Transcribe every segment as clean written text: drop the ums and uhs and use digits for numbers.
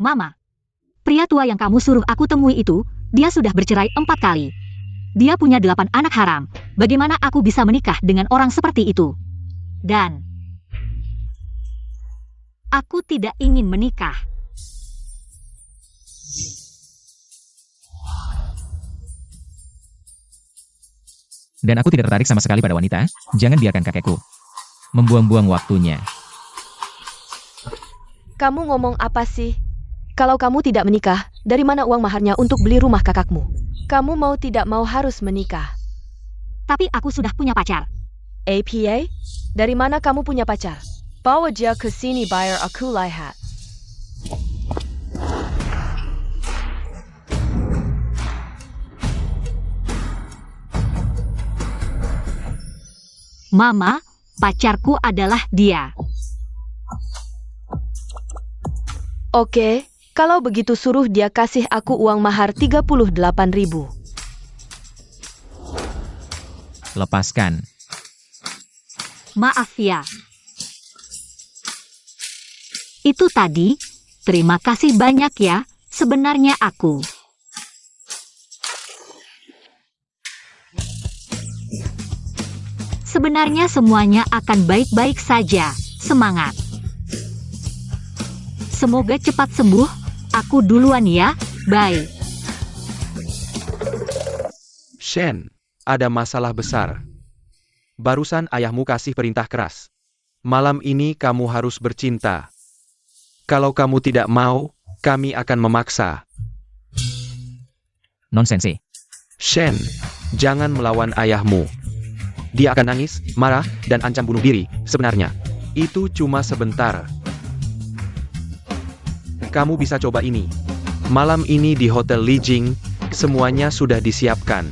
Mama, pria tua yang kamu suruh aku temui itu, dia sudah bercerai 4 kali. Dia punya 8 anak haram. Bagaimana aku bisa menikah dengan orang seperti itu? Dan aku tidak ingin menikah. Dan aku tidak tertarik sama sekali pada wanita. Jangan biarkan kakekku membuang-buang waktunya. Kamu ngomong apa sih? Kalau kamu tidak menikah, dari mana uang maharnya untuk beli rumah kakakmu? Kamu mau tidak mau harus menikah. Tapi aku sudah punya pacar. APA? Dari mana kamu punya pacar? Bawa dia ke sini bayar aku lihat. Mama, pacarku adalah dia. Oke, kalau begitu suruh dia kasih aku uang mahar 38.000. Lepaskan. Maaf ya. Itu tadi, terima kasih banyak ya, sebenarnya aku. Sebenarnya semuanya akan baik-baik saja, semangat. Semoga cepat sembuh, aku duluan ya, bye. Shen, ada masalah besar. Barusan ayahmu kasih perintah keras. Malam ini kamu harus bercinta. Kalau kamu tidak mau, kami akan memaksa. Nonsense. Shen, jangan melawan ayahmu. Dia akan nangis, marah, dan ancam bunuh diri, sebenarnya. Itu cuma sebentar. Kamu bisa coba ini. Malam ini di Hotel Li Jing, semuanya sudah disiapkan.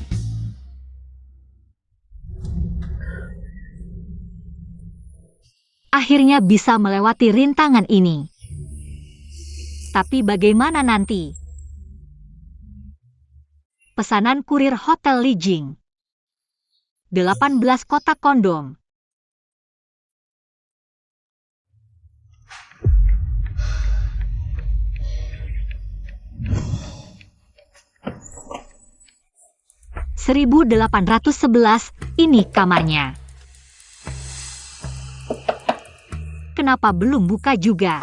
Akhirnya bisa melewati rintangan ini. Tapi bagaimana nanti? Pesanan kurir Hotel Li Jing. 18 kotak kondom. (1811), ini kamarnya. Kenapa belum buka juga?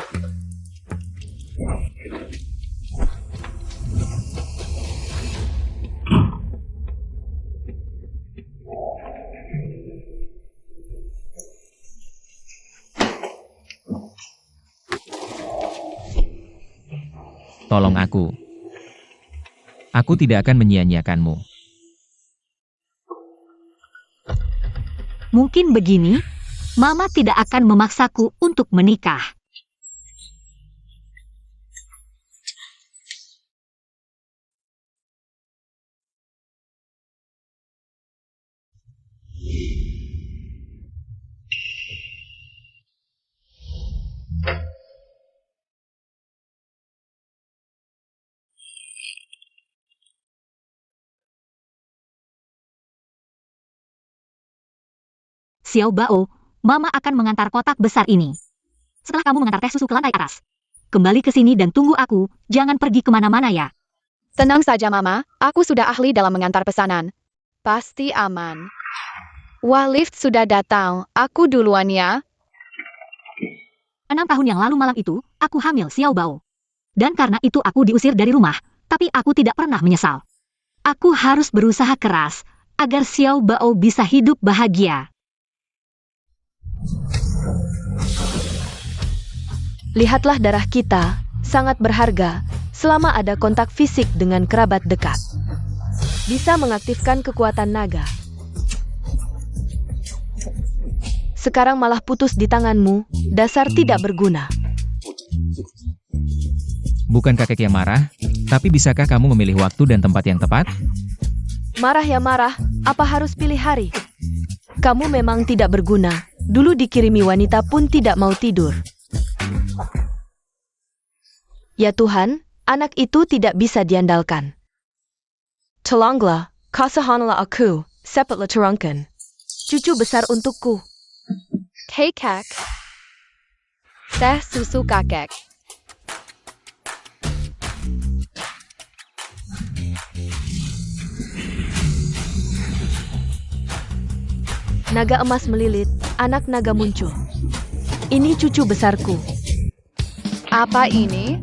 Tolong aku. Aku tidak akan menyia-nyiakanmu. Mungkin begini, Mama tidak akan memaksaku untuk menikah. Xiao Bao, Mama akan mengantar kotak besar ini. Setelah kamu mengantar teh susu ke lantai atas, kembali ke sini dan tunggu aku, jangan pergi kemana-mana ya. Tenang saja Mama, aku sudah ahli dalam mengantar pesanan. Pasti aman. Wah, lift sudah datang, aku duluan ya. 6 tahun yang lalu malam itu, aku hamil Xiao Bao. Dan karena itu aku diusir dari rumah, tapi aku tidak pernah menyesal. Aku harus berusaha keras, agar Xiao Bao bisa hidup bahagia. Lihatlah darah kita, sangat berharga, selama ada kontak fisik dengan kerabat dekat. Bisa mengaktifkan kekuatan naga. Sekarang malah putus di tanganmu, dasar tidak berguna. Bukan kakek yang marah, tapi bisakah kamu memilih waktu dan tempat yang tepat? Marah ya marah, apa harus pilih hari? Kamu memang tidak berguna, dulu dikirimi wanita pun tidak mau tidur. Ya Tuhan, anak itu tidak bisa diandalkan. Tolonglah, kasihanlah aku, sepatlah turunkan. Cucu besar untukku. Kakek. Teh susu kakek. Naga emas melilit, anak naga muncul. Ini cucu besarku. Apa ini?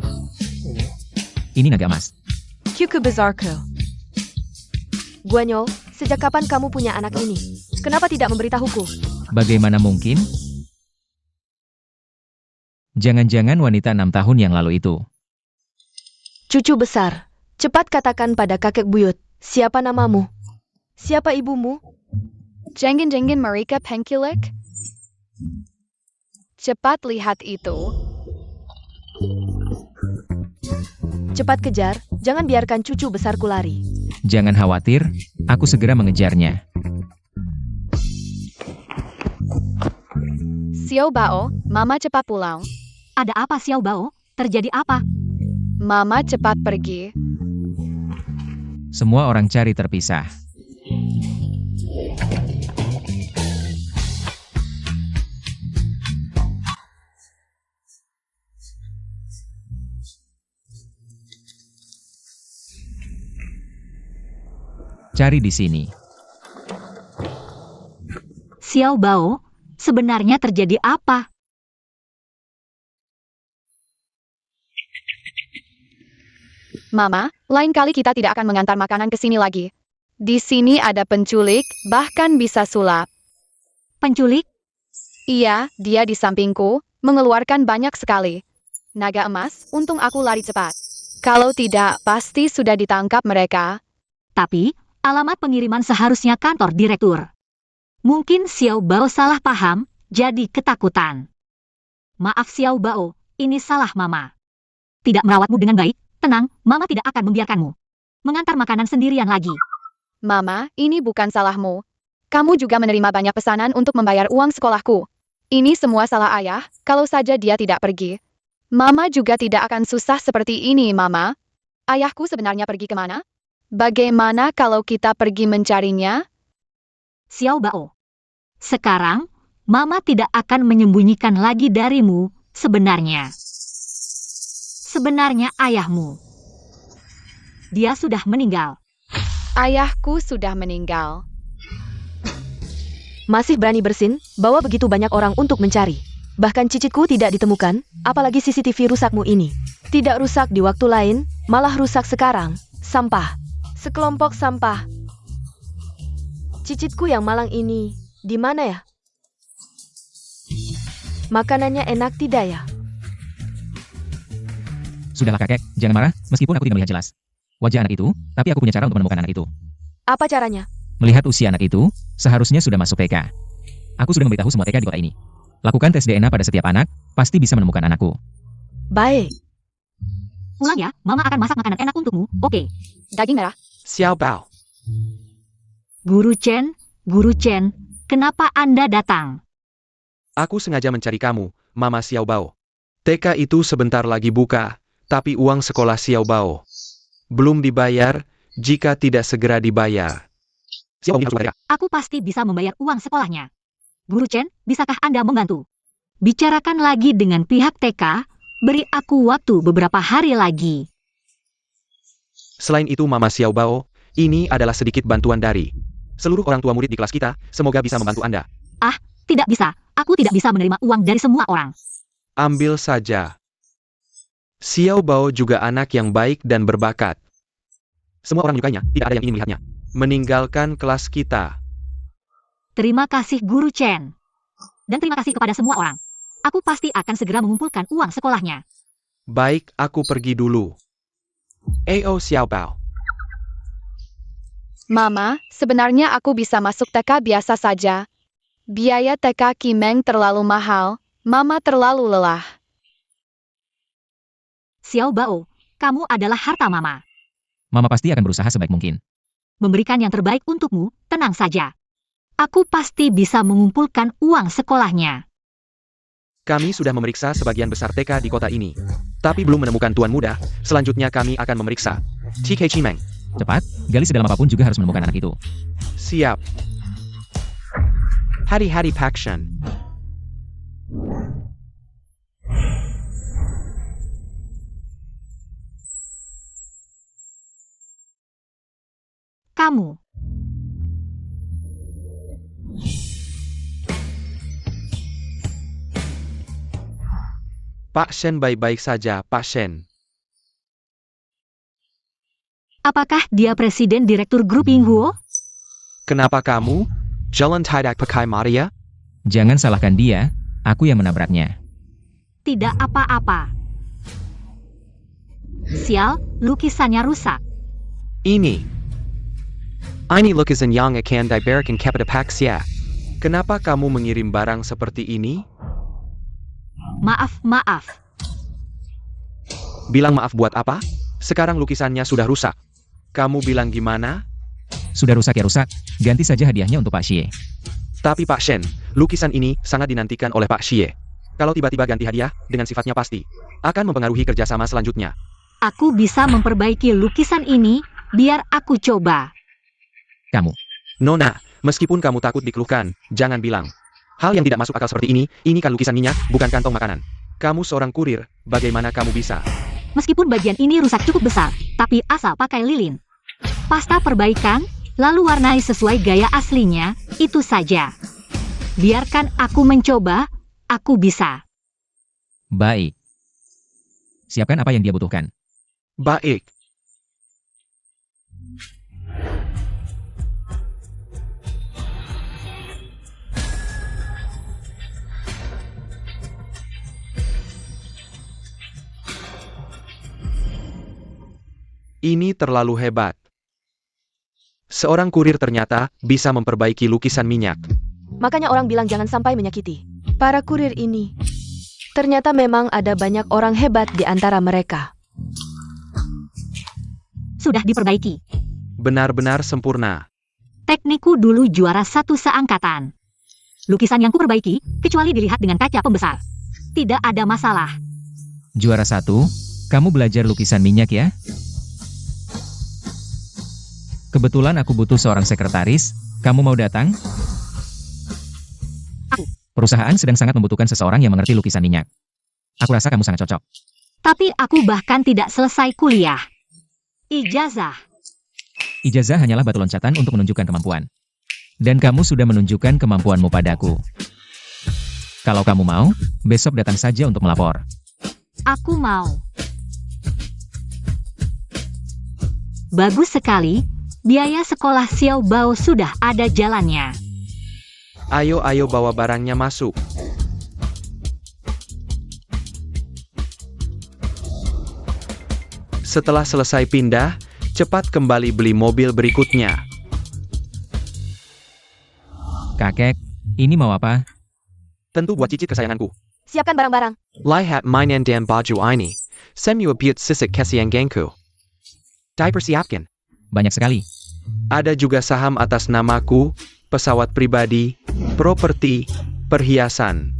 Ini naga emas. Cucu besarku. Guanyol, sejak kapan kamu punya anak ini? Kenapa tidak memberitahuku? Bagaimana mungkin? Jangan-jangan wanita 6 tahun yang lalu itu. Cucu besar, cepat katakan pada kakek buyut, siapa namamu? Siapa ibumu? Jengin-jengin mereka pengkilik? Cepat lihat itu. Cepat kejar, jangan biarkan cucu besarku lari. Jangan khawatir, aku segera mengejarnya. Xiao Bao, Mama cepat pulang. Ada apa Xiao Bao? Terjadi apa? Mama cepat pergi. Semua orang cari terpisah. Cari di sini. Xiao Bao, sebenarnya terjadi apa? Mama, lain kali kita tidak akan mengantar makanan ke sini lagi. Di sini ada penculik, bahkan bisa sulap. Penculik? Iya, dia di sampingku, mengeluarkan banyak sekali. Naga emas, untung aku lari cepat. Kalau tidak, pasti sudah ditangkap mereka. Tapi, alamat pengiriman seharusnya kantor direktur. Mungkin Xiao Bao salah paham, jadi ketakutan. Maaf Xiao Bao, ini salah Mama. Tidak merawatmu dengan baik, tenang, Mama tidak akan membiarkanmu mengantar makanan sendirian lagi. Mama, ini bukan salahmu. Kamu juga menerima banyak pesanan untuk membayar uang sekolahku. Ini semua salah ayah, kalau saja dia tidak pergi. Mama juga tidak akan susah seperti ini, Mama. Ayahku sebenarnya pergi kemana? Bagaimana kalau kita pergi mencarinya? Xiao Bao. Sekarang, Mama tidak akan menyembunyikan lagi darimu sebenarnya. Sebenarnya ayahmu. Dia sudah meninggal. Ayahku sudah meninggal. Masih berani bersin, bawa begitu banyak orang untuk mencari. Bahkan cicitku tidak ditemukan, apalagi CCTV rusakmu ini. Tidak rusak di waktu lain, malah rusak sekarang. Sampah. Sekelompok sampah. Cicitku yang malang ini, di mana ya? Makanannya enak tidak ya? Sudahlah kakek, jangan marah, meskipun aku tidak melihat jelas wajah anak itu, tapi aku punya cara untuk menemukan anak itu. Apa caranya? Melihat usia anak itu, seharusnya sudah masuk TK. Aku sudah memberitahu semua TK di kota ini. Lakukan tes DNA pada setiap anak, pasti bisa menemukan anakku. Baik. Pulang ya, Mama akan masak makanan enak untukmu, oke? Daging merah. Xiao Bao. Guru Chen, kenapa Anda datang? Aku sengaja mencari kamu, Mama Xiao Bao. TK itu sebentar lagi buka, tapi uang sekolah Xiao Bao belum dibayar, jika tidak segera dibayar. Xiao Bao harus bayar. Aku pasti bisa membayar uang sekolahnya. Guru Chen, bisakah Anda membantu? Bicarakan lagi dengan pihak TK, beri aku waktu beberapa hari lagi. Selain itu Mama Xiao Bao, ini adalah sedikit bantuan dari seluruh orang tua murid di kelas kita, semoga bisa membantu Anda. Tidak bisa, aku tidak bisa menerima uang dari semua orang. Ambil saja. Xiao Bao juga anak yang baik dan berbakat. Semua orang menyukainya, tidak ada yang ingin melihatnya meninggalkan kelas kita. Terima kasih Guru Chen. Dan terima kasih kepada semua orang. Aku pasti akan segera mengumpulkan uang sekolahnya. Baik, aku pergi dulu. Ao Xiao Bao. Mama, sebenarnya aku bisa masuk TK biasa saja. Biaya TK Kimeng terlalu mahal, Mama terlalu lelah. Xiao Bao, kamu adalah harta Mama. Mama pasti akan berusaha sebaik mungkin. Memberikan yang terbaik untukmu, tenang saja. Aku pasti bisa mengumpulkan uang sekolahnya. Kami sudah memeriksa sebagian besar TK di kota ini, tapi belum menemukan tuan muda. Selanjutnya kami akan memeriksa TK Chimeng. Cepat, gali sedalam apapun juga harus menemukan anak itu. Siap. Hari-hari Pakshan. Kamu. Pak Shen baik-baik saja, Pak Shen. Apakah dia presiden direktur grup Yinghuo? Kenapa kamu? Jalan tidak pakai Maria? Jangan salahkan dia, aku yang menabraknya. Tidak apa-apa. Sial, lukisannya rusak. Ini lukisan yang akan diberikan kepada Pak Xia. Kenapa kamu mengirim barang seperti ini? Maaf. Bilang maaf buat apa? Sekarang lukisannya sudah rusak. Kamu bilang gimana? Sudah rusak ya rusak, ganti saja hadiahnya untuk Pak Xie. Tapi Pak Shen, lukisan ini sangat dinantikan oleh Pak Xie. Kalau tiba-tiba ganti hadiah, dengan sifatnya pasti akan mempengaruhi kerjasama selanjutnya. Aku bisa memperbaiki lukisan ini, biar aku coba. Kamu, Nona, meskipun kamu takut dikeluhkan, jangan bilang. Hal yang tidak masuk akal seperti ini kan lukisan minyak, bukan kantong makanan. Kamu seorang kurir, bagaimana kamu bisa? Meskipun bagian ini rusak cukup besar, tapi asal pakai lilin. Pasta perbaikan, lalu warnai sesuai gaya aslinya, itu saja. Biarkan aku mencoba, aku bisa. baik. Siapkan apa yang dia butuhkan. Baik. Ini terlalu hebat. Seorang kurir ternyata bisa memperbaiki lukisan minyak. Makanya orang bilang jangan sampai menyakiti para kurir ini. Ternyata memang ada banyak orang hebat di antara mereka. Sudah diperbaiki. Benar-benar sempurna. Teknikku dulu juara 1 seangkatan. Lukisan yang kuperbaiki, kecuali dilihat dengan kaca pembesar. Tidak ada masalah. Juara 1, kamu belajar lukisan minyak ya? Kebetulan aku butuh seorang sekretaris, kamu mau datang? Perusahaan sedang sangat membutuhkan seseorang yang mengerti lukisan minyak. Aku rasa kamu sangat cocok. Tapi aku bahkan tidak selesai kuliah. Ijazah. Ijazah hanyalah batu loncatan untuk menunjukkan kemampuan. Dan kamu sudah menunjukkan kemampuanmu padaku. Kalau kamu mau, besok datang saja untuk melapor. Aku mau. Bagus sekali. Biaya sekolah Xiao Bao sudah ada jalannya. Ayo bawa barangnya masuk. Setelah selesai pindah, cepat kembali beli mobil berikutnya. Kakek, ini mau apa? Tentu buat cicit kesayanganku. Siapkan barang-barang. Lihat mainan dan baju ini. Semua buat sisik kesayanganku. Dipersiapkan. Banyak sekali. Ada juga saham atas namaku, pesawat pribadi, properti, perhiasan.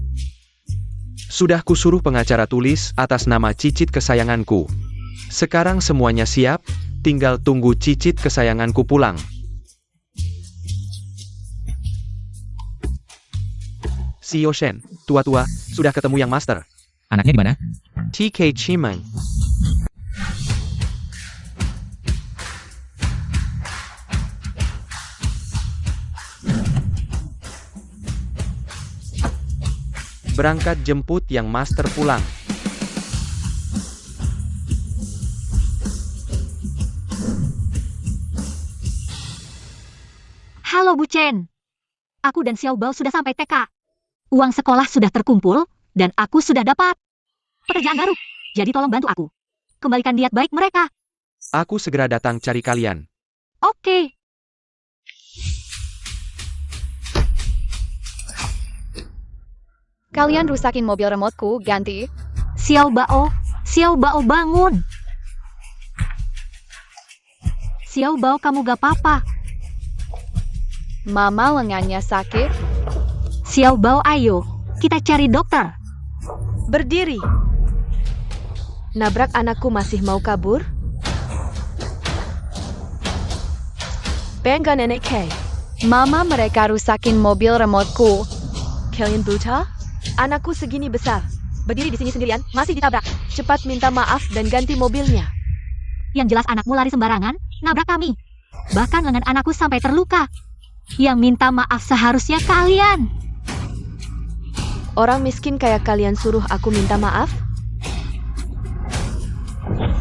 Sudah kusuruh pengacara tulis atas nama cicit kesayanganku. Sekarang semuanya siap, tinggal tunggu cicit kesayanganku pulang. Si Yoshen, tua-tua, sudah ketemu yang master. Anaknya di mana? TK Chimeng. Berangkat jemput yang master pulang. Halo Bu Chen. Aku dan Xiao Bao sudah sampai TK. Uang sekolah sudah terkumpul, dan aku sudah dapat pekerjaan baru. Jadi tolong bantu aku. Kembalikan niat baik mereka. Aku segera datang cari kalian. Oke. Kalian rusakin mobil remoteku, ganti. Xiao Bao bangun. Xiao Bao kamu gak apa-apa. Mama lengannya sakit. Xiao Bao ayo, kita cari dokter. Berdiri. Nabrak anakku masih mau kabur? Bangga nenek K. Mama mereka rusakin mobil remoteku. Kalian buta? Anakku segini besar. Berdiri di sini sendirian, masih ditabrak. Cepat minta maaf dan ganti mobilnya. Yang jelas anakmu lari sembarangan, nabrak kami. Bahkan lengan anakku sampai terluka. Yang minta maaf seharusnya kalian. Orang miskin kayak kalian suruh aku minta maaf?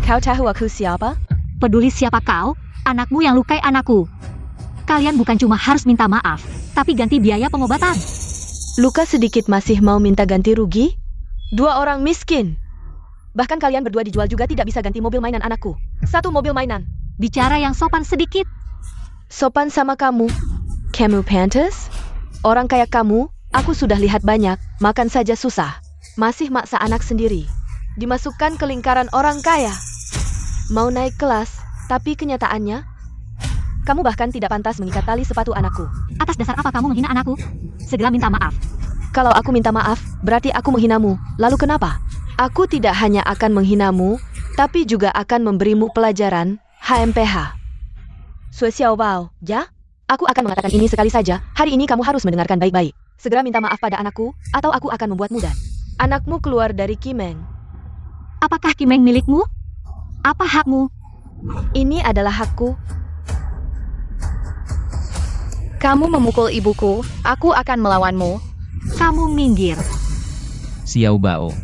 Kau tahu aku siapa? Peduli siapa kau? Anakmu yang lukai anakku. Kalian bukan cuma harus minta maaf, tapi ganti biaya pengobatan. Luka sedikit masih mau minta ganti rugi? 2 orang miskin. Bahkan kalian berdua dijual juga tidak bisa ganti mobil mainan anakku. 1 mobil mainan. Bicara yang sopan sedikit. Sopan sama kamu? Kamu pantas? Orang kayak kamu, aku sudah lihat banyak, makan saja susah. Masih maksa anak sendiri. Dimasukkan ke lingkaran orang kaya. Mau naik kelas, tapi kenyataannya, kamu bahkan tidak pantas mengikat tali sepatu anakku. Atas dasar apa kamu menghina anakku? Segera minta maaf. Kalau aku minta maaf, berarti aku menghinamu. Lalu kenapa? Aku tidak hanya akan menghinamu, tapi juga akan memberimu pelajaran, HMPH. Sui xiao bao, ya? Aku akan mengatakan ini sekali saja, hari ini kamu harus mendengarkan baik-baik. Segera minta maaf pada anakku, atau aku akan membuatmu dan anakmu keluar dari Kimeng. Apakah Kimeng milikmu? Apa hakmu? Ini adalah hakku. Kamu memukul ibuku, aku akan melawanmu. Kamu minggir. Xiao Bao.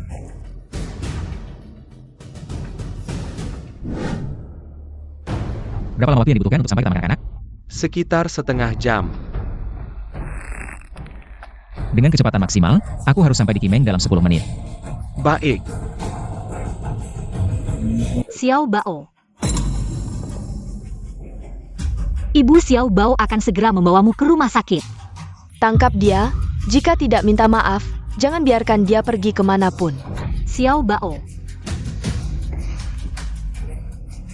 Berapa lama waktu yang dibutuhkan untuk sampai ke taman anak-anak? Sekitar setengah jam. Dengan kecepatan maksimal, aku harus sampai di Kimeng dalam 10 menit. Baik. Xiao Bao. Ibu Xiao Bao akan segera membawamu ke rumah sakit. Tangkap dia, jika tidak minta maaf, jangan biarkan dia pergi kemanapun. Xiao Bao.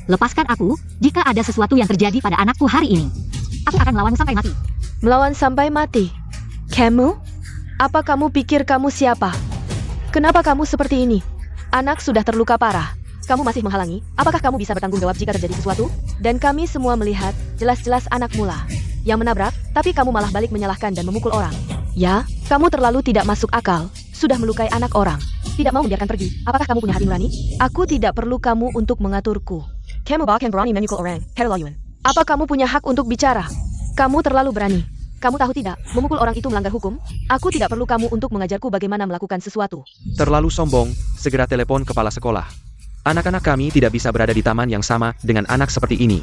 Lepaskan aku, jika ada sesuatu yang terjadi pada anakku hari ini. Aku akan melawanmu sampai mati. Melawan sampai mati. Kamu? Apa kamu pikir kamu siapa? Kenapa kamu seperti ini? Anak sudah terluka parah. Kamu masih menghalangi? Apakah kamu bisa bertanggung jawab jika terjadi sesuatu? Dan kami semua melihat, jelas-jelas anakmu lah yang menabrak, tapi kamu malah balik menyalahkan dan memukul orang. Ya, kamu terlalu tidak masuk akal. Sudah melukai anak orang. Tidak mau membiarkan pergi. Apakah kamu punya hati nurani? Aku tidak perlu kamu untuk mengaturku. Kamu bahkan berani memukul orang. Apa kamu punya hak untuk bicara? Kamu terlalu berani. Kamu tahu tidak, memukul orang itu melanggar hukum? Aku tidak perlu kamu untuk mengajarku bagaimana melakukan sesuatu. Terlalu sombong, segera telepon kepala sekolah. Anak-anak kami tidak bisa berada di taman yang sama dengan anak seperti ini.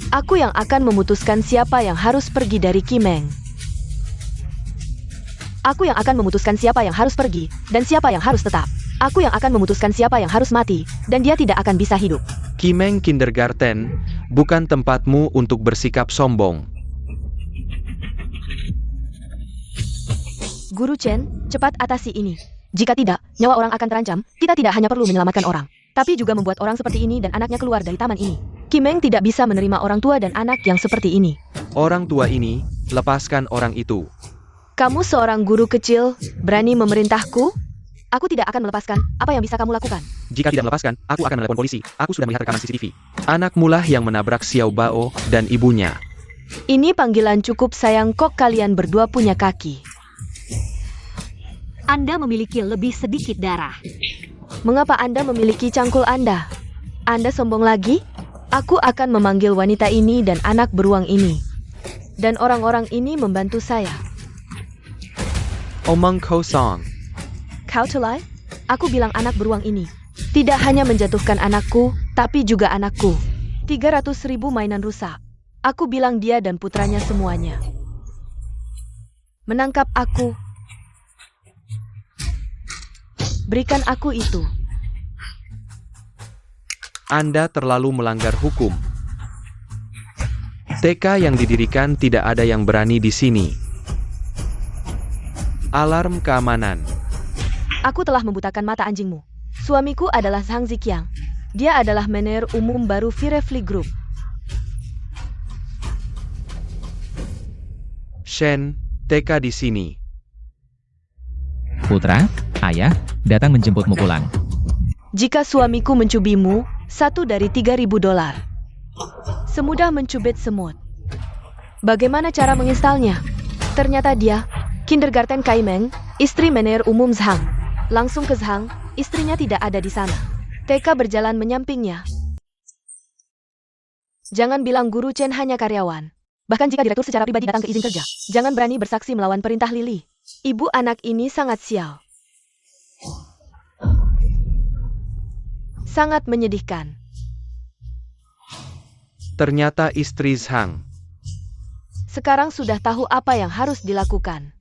Aku yang akan memutuskan siapa yang harus pergi dari Kimeng. Aku yang akan memutuskan siapa yang harus pergi, dan siapa yang harus tetap. Aku yang akan memutuskan siapa yang harus mati, dan dia tidak akan bisa hidup. Kimeng Kindergarten, bukan tempatmu untuk bersikap sombong. Guru Chen, cepat atasi ini. Jika tidak, nyawa orang akan terancam. Kita tidak hanya perlu menyelamatkan orang, tapi juga membuat orang seperti ini dan anaknya keluar dari taman ini. Kimeng tidak bisa menerima orang tua dan anak yang seperti ini. Orang tua ini, lepaskan orang itu. Kamu seorang guru kecil, berani memerintahku? Aku tidak akan melepaskan. Apa yang bisa kamu lakukan? Jika tidak melepaskan, aku akan menelepon polisi. Aku sudah melihat rekaman CCTV. Anakmu lah yang menabrak Xiao Bao dan ibunya. Ini panggilan cukup sayang kok kalian berdua punya kaki. Anda memiliki lebih sedikit darah. Mengapa Anda memiliki cangkul Anda? Anda sombong lagi? Aku akan memanggil wanita ini dan anak beruang ini. Dan orang-orang ini membantu saya. Omong kosong. Kau tulai? Aku bilang anak beruang ini. Tidak hanya menjatuhkan anakku, tapi juga anakku. 300.000 mainan rusak. Aku bilang dia dan putranya semuanya. Menangkap aku. Berikan aku itu. Anda terlalu melanggar hukum. TK yang didirikan tidak ada yang berani di sini. Alarm keamanan. Aku telah membutakan mata anjingmu. Suamiku adalah Zhang Ziqiang. Dia adalah manajer umum baru Firefly Group. Shen, TK di sini. Putra, ayah, datang menjemputmu pulang. Jika suamiku mencubimu, 1 dari $3.000. Semudah mencubit semut. Bagaimana cara menginstalnya? Ternyata dia, Kindergarten Kaimeng, istri manajer umum Zhang. Langsung ke Zhang, istrinya tidak ada di sana. TK berjalan menyampingnya. Jangan bilang guru Chen hanya karyawan. Bahkan jika direktur secara pribadi datang ke izin kerja, jangan berani bersaksi melawan perintah Lily. Ibu anak ini sangat sial. Sangat menyedihkan. Ternyata istri Zhang. Sekarang sudah tahu apa yang harus dilakukan.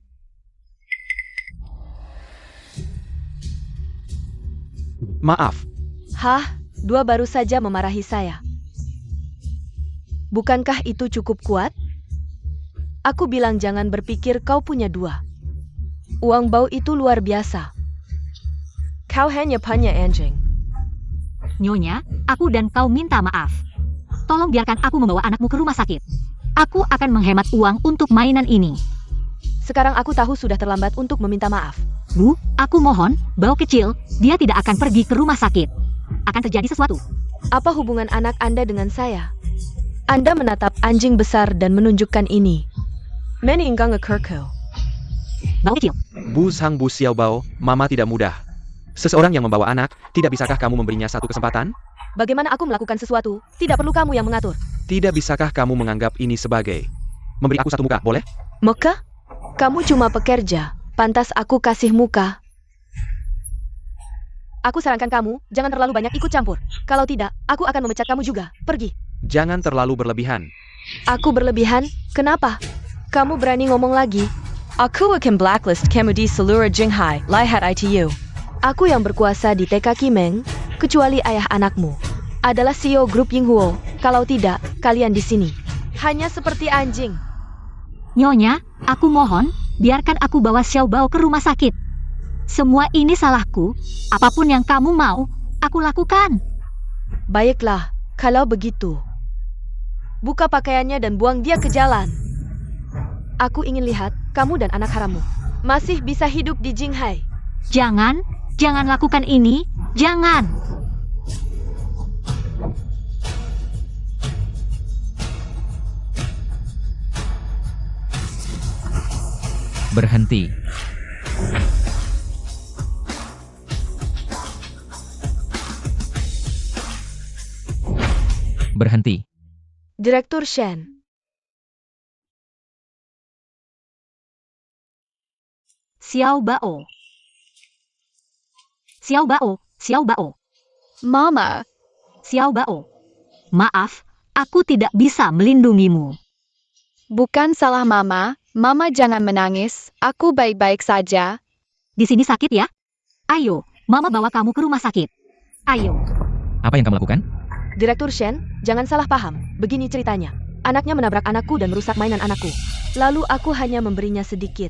Maaf, Hah, dua baru saja memarahi saya. Bukankah itu cukup kuat? Aku bilang jangan berpikir kau punya dua. Uang bau itu luar biasa. Kau hanya punya anjing. Nyonya, aku dan kau minta maaf. Tolong biarkan aku membawa anakmu ke rumah sakit. Aku akan menghemat uang untuk mainan ini. Sekarang aku tahu sudah terlambat untuk meminta maaf. Bu, aku mohon, Bau kecil, dia tidak akan pergi ke rumah sakit. Akan terjadi sesuatu. Apa hubungan anak Anda dengan saya? Anda menatap anjing besar dan menunjukkan ini. Meninggang kerko. Bau kecil. Bu Zhang Bu Xiaobao, Mama tidak mudah. Seseorang yang membawa anak, tidak bisakah kamu memberinya satu kesempatan? Bagaimana aku melakukan sesuatu? Tidak perlu kamu yang mengatur. Tidak bisakah kamu menganggap ini sebagai memberi aku satu muka, boleh? Muka? Kamu cuma pekerja. Pantas aku kasih muka. Aku sarankan kamu, jangan terlalu banyak ikut campur. Kalau tidak, aku akan memecat kamu juga. Pergi. Jangan terlalu berlebihan. Aku berlebihan? Kenapa? Kamu berani ngomong lagi? Aku akan blacklist kamu di seluruh Jinghai, lihat ITU. Aku yang berkuasa di TK Kimeng, kecuali ayah anakmu. Adalah CEO grup Yinghuo. Kalau tidak, kalian di sini. Hanya seperti anjing. Nyonya, aku mohon, biarkan aku bawa Xiaobao ke rumah sakit. Semua ini salahku. Apapun yang kamu mau, aku lakukan. Baiklah, kalau begitu. Buka pakaiannya dan buang dia ke jalan. Aku ingin lihat kamu dan anak harammu masih bisa hidup di Jinghai. Jangan lakukan ini, jangan. Berhenti. Berhenti. Direktur Shen. Xiaobao. Xiaobao, Xiaobao, Mama, Xiaobao. Maaf, aku tidak bisa melindungimu. bukan salah Mama. Mama jangan menangis. Aku baik-baik saja. Di sini sakit ya? Ayo, Mama bawa kamu ke rumah sakit. Ayo. Apa yang kamu lakukan? Direktur Shen, jangan salah paham. Begini ceritanya. Anaknya menabrak anakku dan merusak mainan anakku. Lalu aku hanya memberinya sedikit.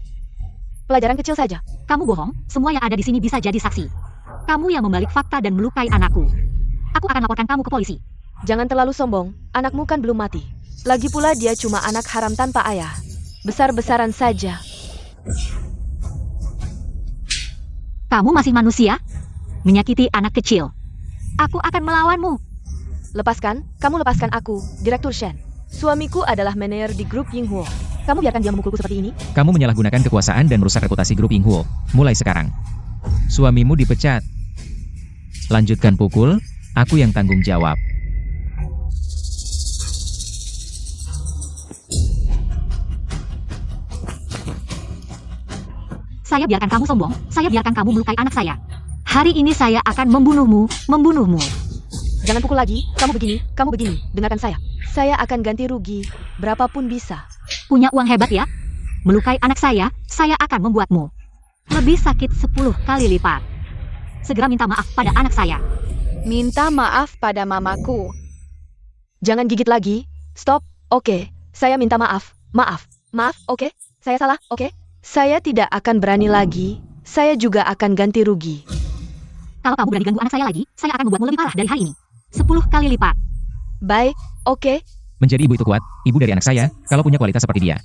Pelajaran kecil saja. Kamu bohong, semua yang ada di sini bisa jadi saksi. Kamu yang membalik fakta dan melukai anakku. Aku akan laporkan kamu ke polisi. Jangan terlalu sombong, anakmu kan belum mati. Lagi pula dia cuma anak haram tanpa ayah. Besar-besaran saja. Kamu masih manusia? Menyakiti anak kecil. Aku akan melawanmu. Lepaskan, kamu lepaskan aku, Direktur Shen. Suamiku adalah manajer di grup Yinghuo. Kamu biarkan dia memukulku seperti ini? Kamu menyalahgunakan kekuasaan dan merusak reputasi grup Yinghuo. Mulai sekarang. Suamimu dipecat. Lanjutkan pukul, aku yang tanggung jawab. Saya biarkan kamu sombong, saya biarkan kamu melukai anak saya. Hari ini saya akan membunuhmu. Jangan pukul lagi, kamu begini, dengarkan saya. Saya akan ganti rugi, berapapun bisa. Punya uang hebat ya? Melukai anak saya akan membuatmu lebih sakit 10 kali lipat. Segera minta maaf pada anak saya. Minta maaf pada mamaku. Jangan gigit lagi. Stop. Oke, saya minta maaf. Maaf, oke? Saya salah, oke? Saya tidak akan berani lagi. Saya juga akan ganti rugi. Kalau kamu berani ganggu anak saya lagi, saya akan membuatmu lebih parah dari hari ini. 10 kali lipat. Baik, oke? Menjadi ibu itu kuat, ibu dari anak saya, kalau punya kualitas seperti dia.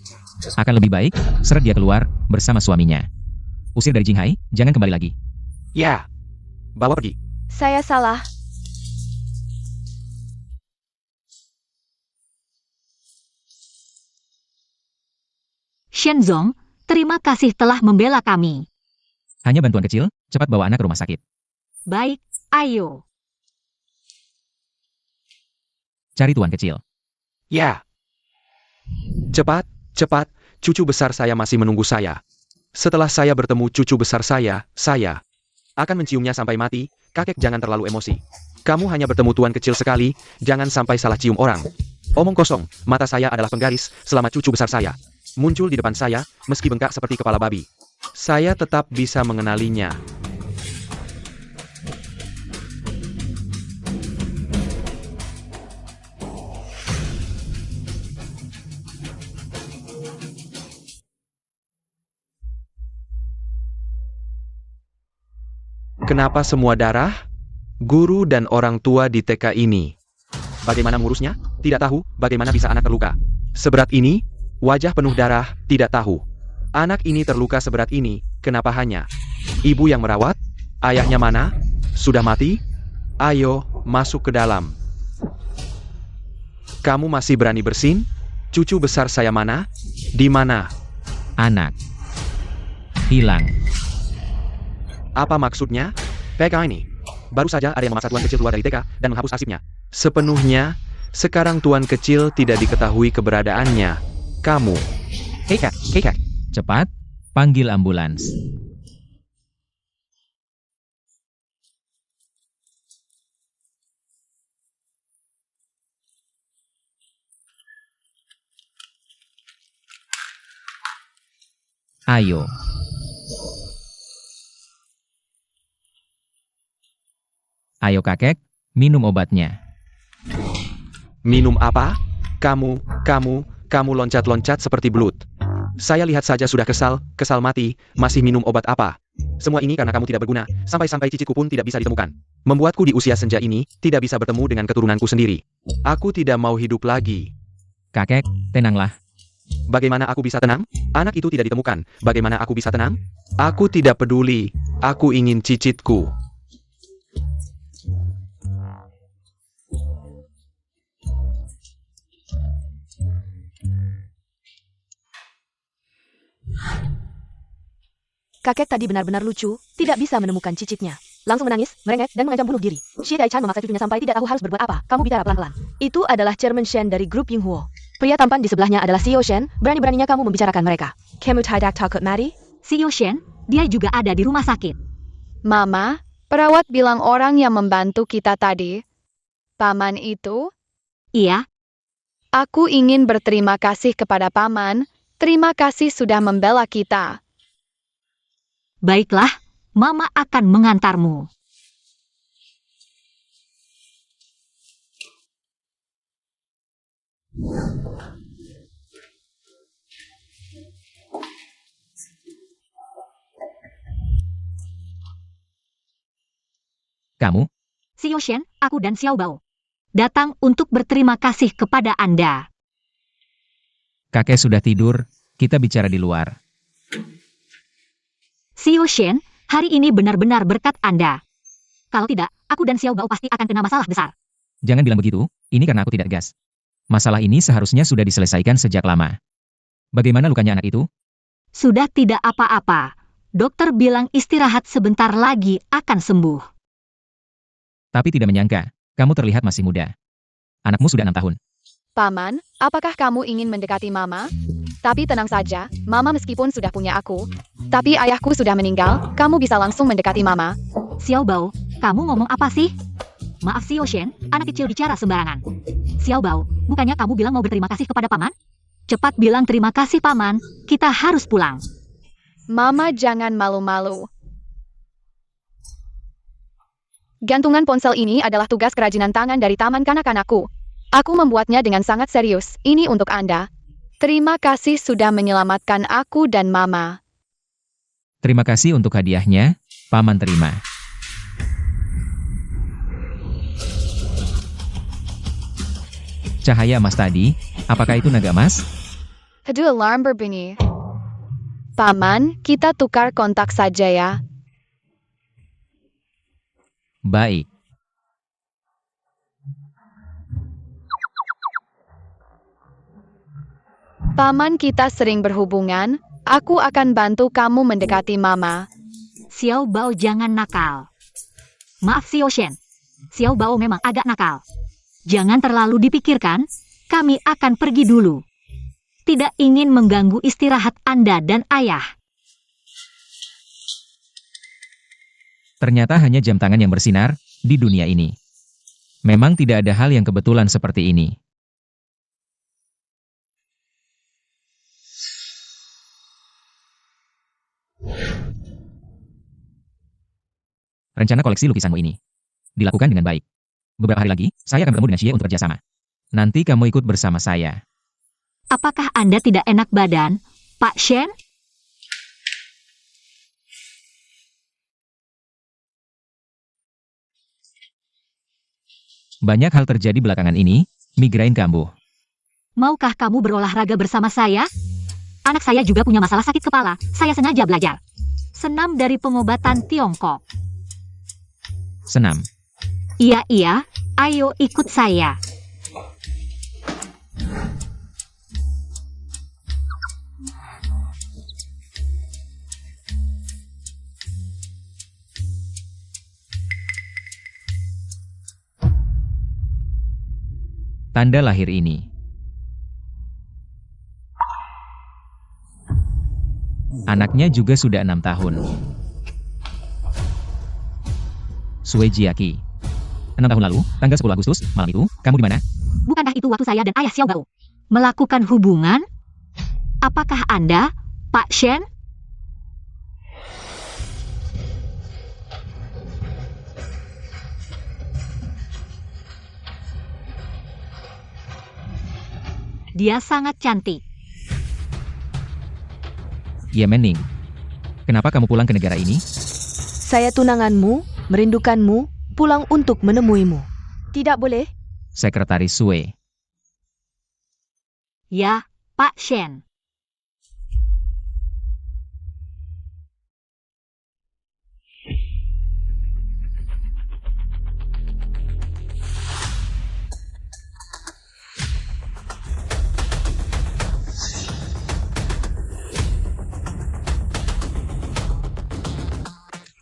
Akan lebih baik, seret dia keluar, bersama suaminya. Usir dari Jinghai, jangan kembali lagi. Ya. Bawa pergi. Saya salah. Shenzong, terima kasih telah membela kami. Hanya bantuan kecil, cepat bawa anak ke rumah sakit. Baik, ayo. Cari tuan kecil. Ya. Cepat, cucu besar saya masih menunggu saya. Setelah saya bertemu cucu besar saya akan menciumnya sampai mati. Kakek jangan terlalu emosi. Kamu hanya bertemu tuan kecil sekali, jangan sampai salah cium orang. Omong kosong, mata saya adalah penggaris, selama cucu besar saya muncul di depan saya, meski bengkak seperti kepala babi. Saya tetap bisa mengenalinya. Kenapa semua darah? Guru dan orang tua di TK ini. Bagaimana mengurusnya? Tidak tahu. Bagaimana bisa anak terluka seberat ini? Wajah penuh darah, tidak tahu. Anak ini terluka seberat ini, kenapa hanya ibu yang merawat? Ayahnya mana? Sudah mati? Ayo, masuk ke dalam. Kamu masih berani bersin? Cucu besar saya mana? Di mana? Anak. Hilang. Apa maksudnya? PK ini. Baru saja ada yang memaksa tuan kecil keluar dari TK dan menghapus arsipnya. Sepenuhnya, sekarang tuan kecil tidak diketahui keberadaannya. Kamu. Hei Kak. Cepat, panggil ambulans. Ayo. Ayo kakek, minum obatnya. Minum apa? Kamu loncat-loncat seperti belut. Saya lihat saja sudah kesal mati, masih minum obat apa? Semua ini karena kamu tidak berguna, sampai-sampai cicitku pun tidak bisa ditemukan. Membuatku di usia senja ini, tidak bisa bertemu dengan keturunanku sendiri. Aku tidak mau hidup lagi. Kakek, tenanglah. Bagaimana aku bisa tenang? Anak itu tidak ditemukan. Bagaimana aku bisa tenang? Aku tidak peduli. Aku ingin cicitku. Kakek tadi benar-benar lucu, tidak bisa menemukan cicitnya. Langsung menangis, merengek, dan mengancam bunuh diri. Xie Taichan memaksa cucunya sampai tidak tahu harus berbuat apa. Kamu bicara pelan-pelan. Itu adalah Chairman Shen dari grup Yinghuo. Pria tampan di sebelahnya adalah Xiao Shen, berani-beraninya kamu membicarakan mereka. Kamu tidak takut mati? Xiao Shen, dia juga ada di rumah sakit. Mama, perawat bilang orang yang membantu kita tadi. Paman itu? Iya, Aku ingin berterima kasih kepada Paman. Terima kasih sudah membela kita. baiklah, Mama akan mengantarmu. Kamu? Xiao Shen, aku dan Xiao Bao datang untuk berterima kasih kepada Anda. Kakek sudah tidur, kita bicara di luar. Xiao Shen, hari ini benar-benar berkat Anda. Kalau tidak, aku dan Xiao Bao pasti akan kena masalah besar. Jangan bilang begitu, ini karena aku tidak tegas. Masalah ini seharusnya sudah diselesaikan sejak lama. Bagaimana lukanya anak itu? Sudah tidak apa-apa. Dokter bilang istirahat sebentar lagi akan sembuh. Tapi tidak menyangka, kamu terlihat masih muda. Anakmu sudah 6 tahun. Paman, apakah kamu ingin mendekati Mama? Tapi tenang saja, Mama meskipun sudah punya aku. Tapi ayahku sudah meninggal, kamu bisa langsung mendekati Mama. Xiao Bao, kamu ngomong apa sih? Maaf Xiao Shen, anak kecil bicara sembarangan. Xiao Bao, bukannya kamu bilang mau berterima kasih kepada Paman? Cepat bilang terima kasih Paman, kita harus pulang. Mama jangan malu-malu. Gantungan ponsel ini adalah tugas kerajinan tangan dari taman kanak-kanakku. Aku membuatnya dengan sangat serius. Ini untuk Anda. Terima kasih sudah menyelamatkan aku dan Mama. Terima kasih untuk hadiahnya, Paman terima. Cahaya emas tadi, apakah itu naga emas? Aduh, alarm berbunyi. Paman, kita tukar kontak saja ya. Baik. Paman, kita sering berhubungan. Aku akan bantu kamu mendekati Mama. Xiao Bao jangan nakal. Maaf Xiao Shen, Xiao Bao memang agak nakal. Jangan terlalu dipikirkan, kami akan pergi dulu. Tidak ingin mengganggu istirahat Anda dan ayah. Ternyata hanya jam tangan yang bersinar di dunia ini. Memang tidak ada hal yang kebetulan seperti ini. rencana koleksi lukisanmu ini. Dilakukan dengan baik. Beberapa hari lagi, saya akan bertemu dengan Xie untuk kerjasama. Nanti kamu ikut bersama saya. Apakah Anda tidak enak badan, Pak Shen? Banyak hal terjadi belakangan ini, migrain kambuh. Maukah kamu berolahraga bersama saya? Anak saya juga punya masalah sakit kepala. Saya sengaja belajar senam dari pengobatan Tiongkok. Senam. Iya, ayo ikut saya. Tanda lahir ini. Anaknya juga sudah 6 tahun. Sue Jiaki. 6 tahun lalu, tanggal 10 Agustus, malam itu, kamu di mana? Bukankah itu waktu saya dan ayah Xiao Bao melakukan hubungan? Apakah Anda, Pak Shen? Dia sangat cantik. Yemening. Kenapa kamu pulang ke negara ini? Saya tunanganmu, merindukanmu, pulang untuk menemuimu. Tidak boleh? Sekretaris Sue. Ya, Pak Shen.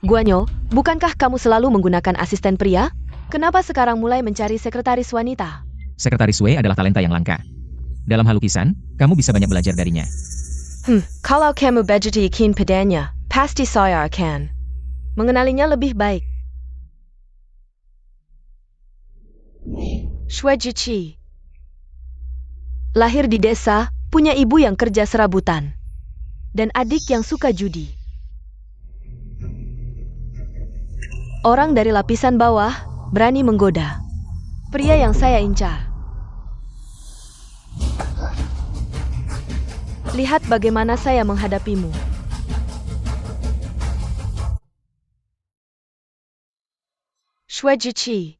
Guanyo, bukankah kamu selalu menggunakan asisten pria? Kenapa sekarang mulai mencari sekretaris wanita? Sekretaris Sue adalah talenta yang langka. Dalam hal lukisan, kamu bisa banyak belajar darinya. Kalau kamu budgetikin padanya, pasti saya akan mengenalinya lebih baik. Shui Jiqi. Lahir di desa, punya ibu yang kerja serabutan, dan adik yang suka judi. Orang dari lapisan bawah berani menggoda pria yang saya incar. Lihat bagaimana saya menghadapimu. Shui Jiqi.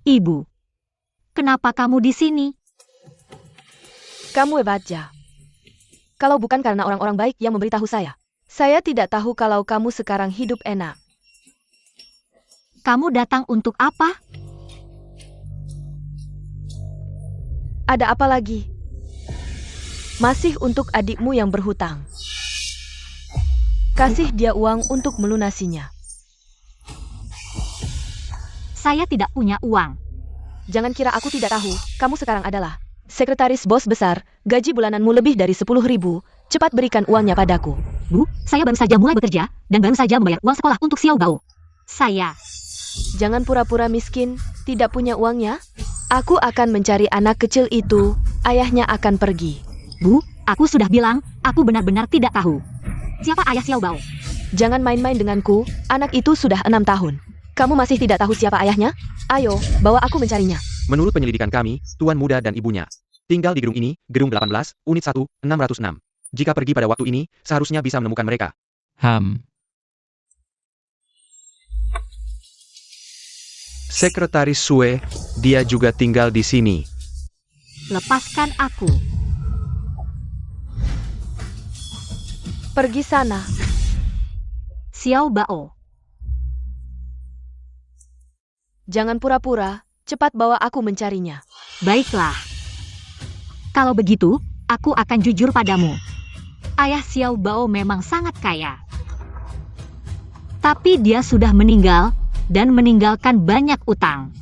Ibu, kenapa kamu di sini? Kamu hebat ya. Kalau bukan karena orang-orang baik yang memberitahu saya tidak tahu kalau kamu sekarang hidup enak. Kamu datang untuk apa? Ada apa lagi? Masih untuk adikmu yang berhutang. Kasih dia uang untuk melunasinya. Saya tidak punya uang. Jangan kira aku tidak tahu, kamu sekarang adalah sekretaris bos besar, gaji bulananmu lebih dari 10.000, cepat berikan uangnya padaku. Bu, saya baru saja mulai bekerja, dan baru saja membayar uang sekolah untuk Xiao Bao. Saya. Jangan pura-pura miskin, tidak punya uangnya. Aku akan mencari anak kecil itu, ayahnya akan pergi. Bu, aku sudah bilang, aku benar-benar tidak tahu. Siapa ayah Xiao Bao? Jangan main-main denganku, anak itu sudah 6 tahun. Kamu masih tidak tahu siapa ayahnya? Ayo, bawa aku mencarinya. Menurut penyelidikan kami, Tuan Muda dan ibunya tinggal di gedung ini, gedung 18, unit 1, 606. Jika pergi pada waktu ini, seharusnya bisa menemukan mereka. Sekretaris Sue, dia juga tinggal di sini. Lepaskan aku. Pergi sana. Xiao Bao. Jangan pura-pura, cepat bawa aku mencarinya. Baiklah. Kalau begitu, aku akan jujur padamu. Ayah Xiao Bao memang sangat kaya. Tapi dia sudah meninggal, dan meninggalkan banyak utang.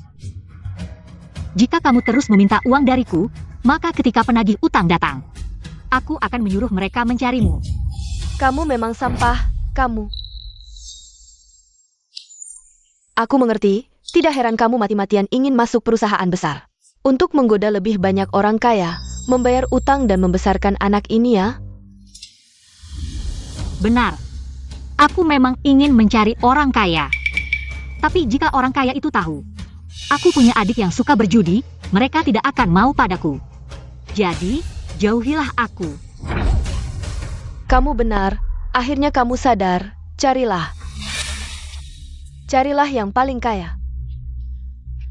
Jika kamu terus meminta uang dariku, maka ketika penagih utang datang, aku akan menyuruh mereka mencarimu. Kamu memang sampah, kamu. Aku mengerti, Tidak heran kamu mati-matian ingin masuk perusahaan besar. Untuk menggoda lebih banyak orang kaya, membayar utang dan membesarkan anak ini ya. Benar. Aku memang ingin mencari orang kaya. Tapi jika orang kaya itu tahu, aku punya adik yang suka berjudi, mereka tidak akan mau padaku. Jadi, jauhilah aku. Kamu benar, akhirnya kamu sadar, carilah. Carilah yang paling kaya.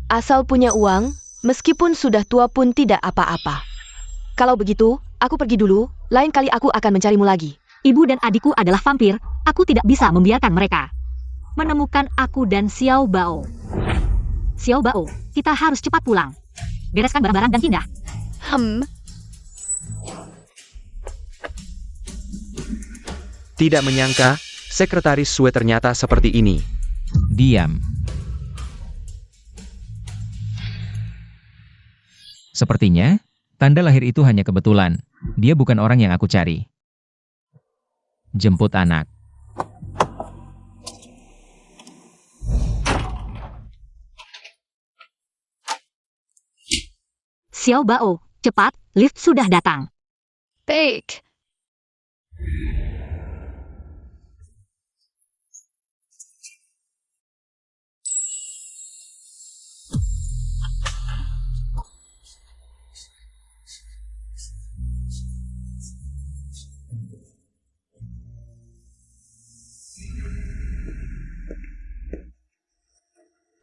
Asal punya uang, meskipun sudah tua pun tidak apa-apa. Kalau begitu, aku pergi dulu, lain kali aku akan mencarimu lagi. Ibu dan adikku adalah vampir, aku tidak bisa membiarkan mereka menemukan aku dan Xiao Bao. Xiao Bao, kita harus cepat pulang. Bereskan barang-barang dan pindah. Tidak menyangka, Sekretaris Sue ternyata seperti ini. Diam. Sepertinya, tanda lahir itu hanya kebetulan. Dia bukan orang yang aku cari. Jemput anak. Xiao Bao, cepat, lift sudah datang. Baik.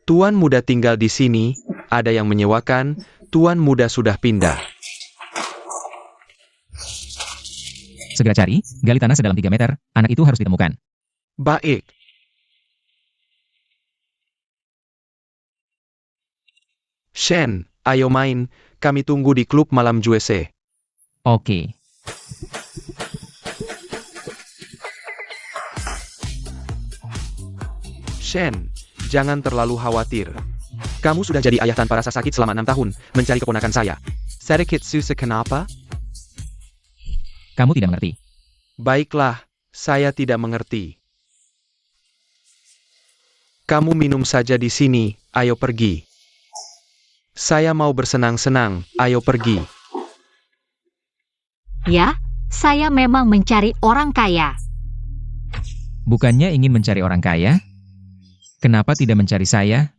Tuan muda tinggal di sini, ada yang menyewakan, tuan muda sudah pindah. Segera cari, gali tanah sedalam 3 meter, anak itu harus ditemukan. Baik. Shen, ayo main, kami tunggu di klub malam Juese. Oke. Shen, jangan terlalu khawatir. Kamu sudah jadi ayah tanpa rasa sakit selama 6 tahun, mencari keponakan saya. Sedikit susah kenapa? Kamu tidak mengerti. Baiklah, saya tidak mengerti. Kamu minum saja di sini, ayo pergi. Saya mau bersenang-senang, ayo pergi. Ya, saya memang mencari orang kaya. Bukannya ingin mencari orang kaya? Kenapa tidak mencari saya?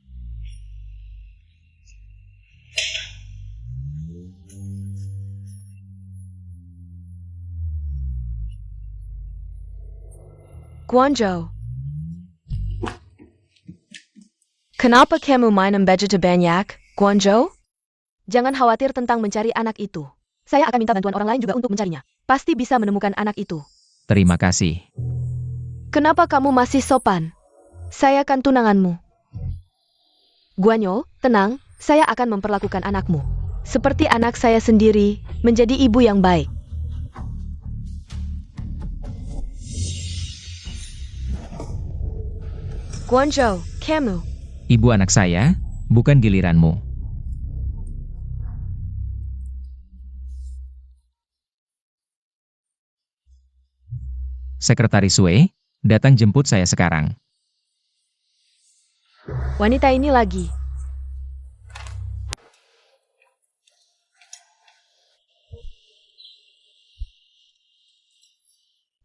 Guangzhou. Kenapa kamu minum begitu banyak, Guangzhou? Jangan khawatir tentang mencari anak itu. Saya akan minta bantuan orang lain juga untuk mencarinya. Pasti bisa menemukan anak itu. Terima kasih. Kenapa kamu masih sopan? Saya kan tunanganmu. Guanyo, tenang, saya akan memperlakukan anakmu seperti anak saya sendiri, menjadi ibu yang baik. Guangzhou, kamu. Ibu anak saya, bukan giliranmu. Sekretaris Sue, datang jemput saya sekarang. Wanita ini lagi.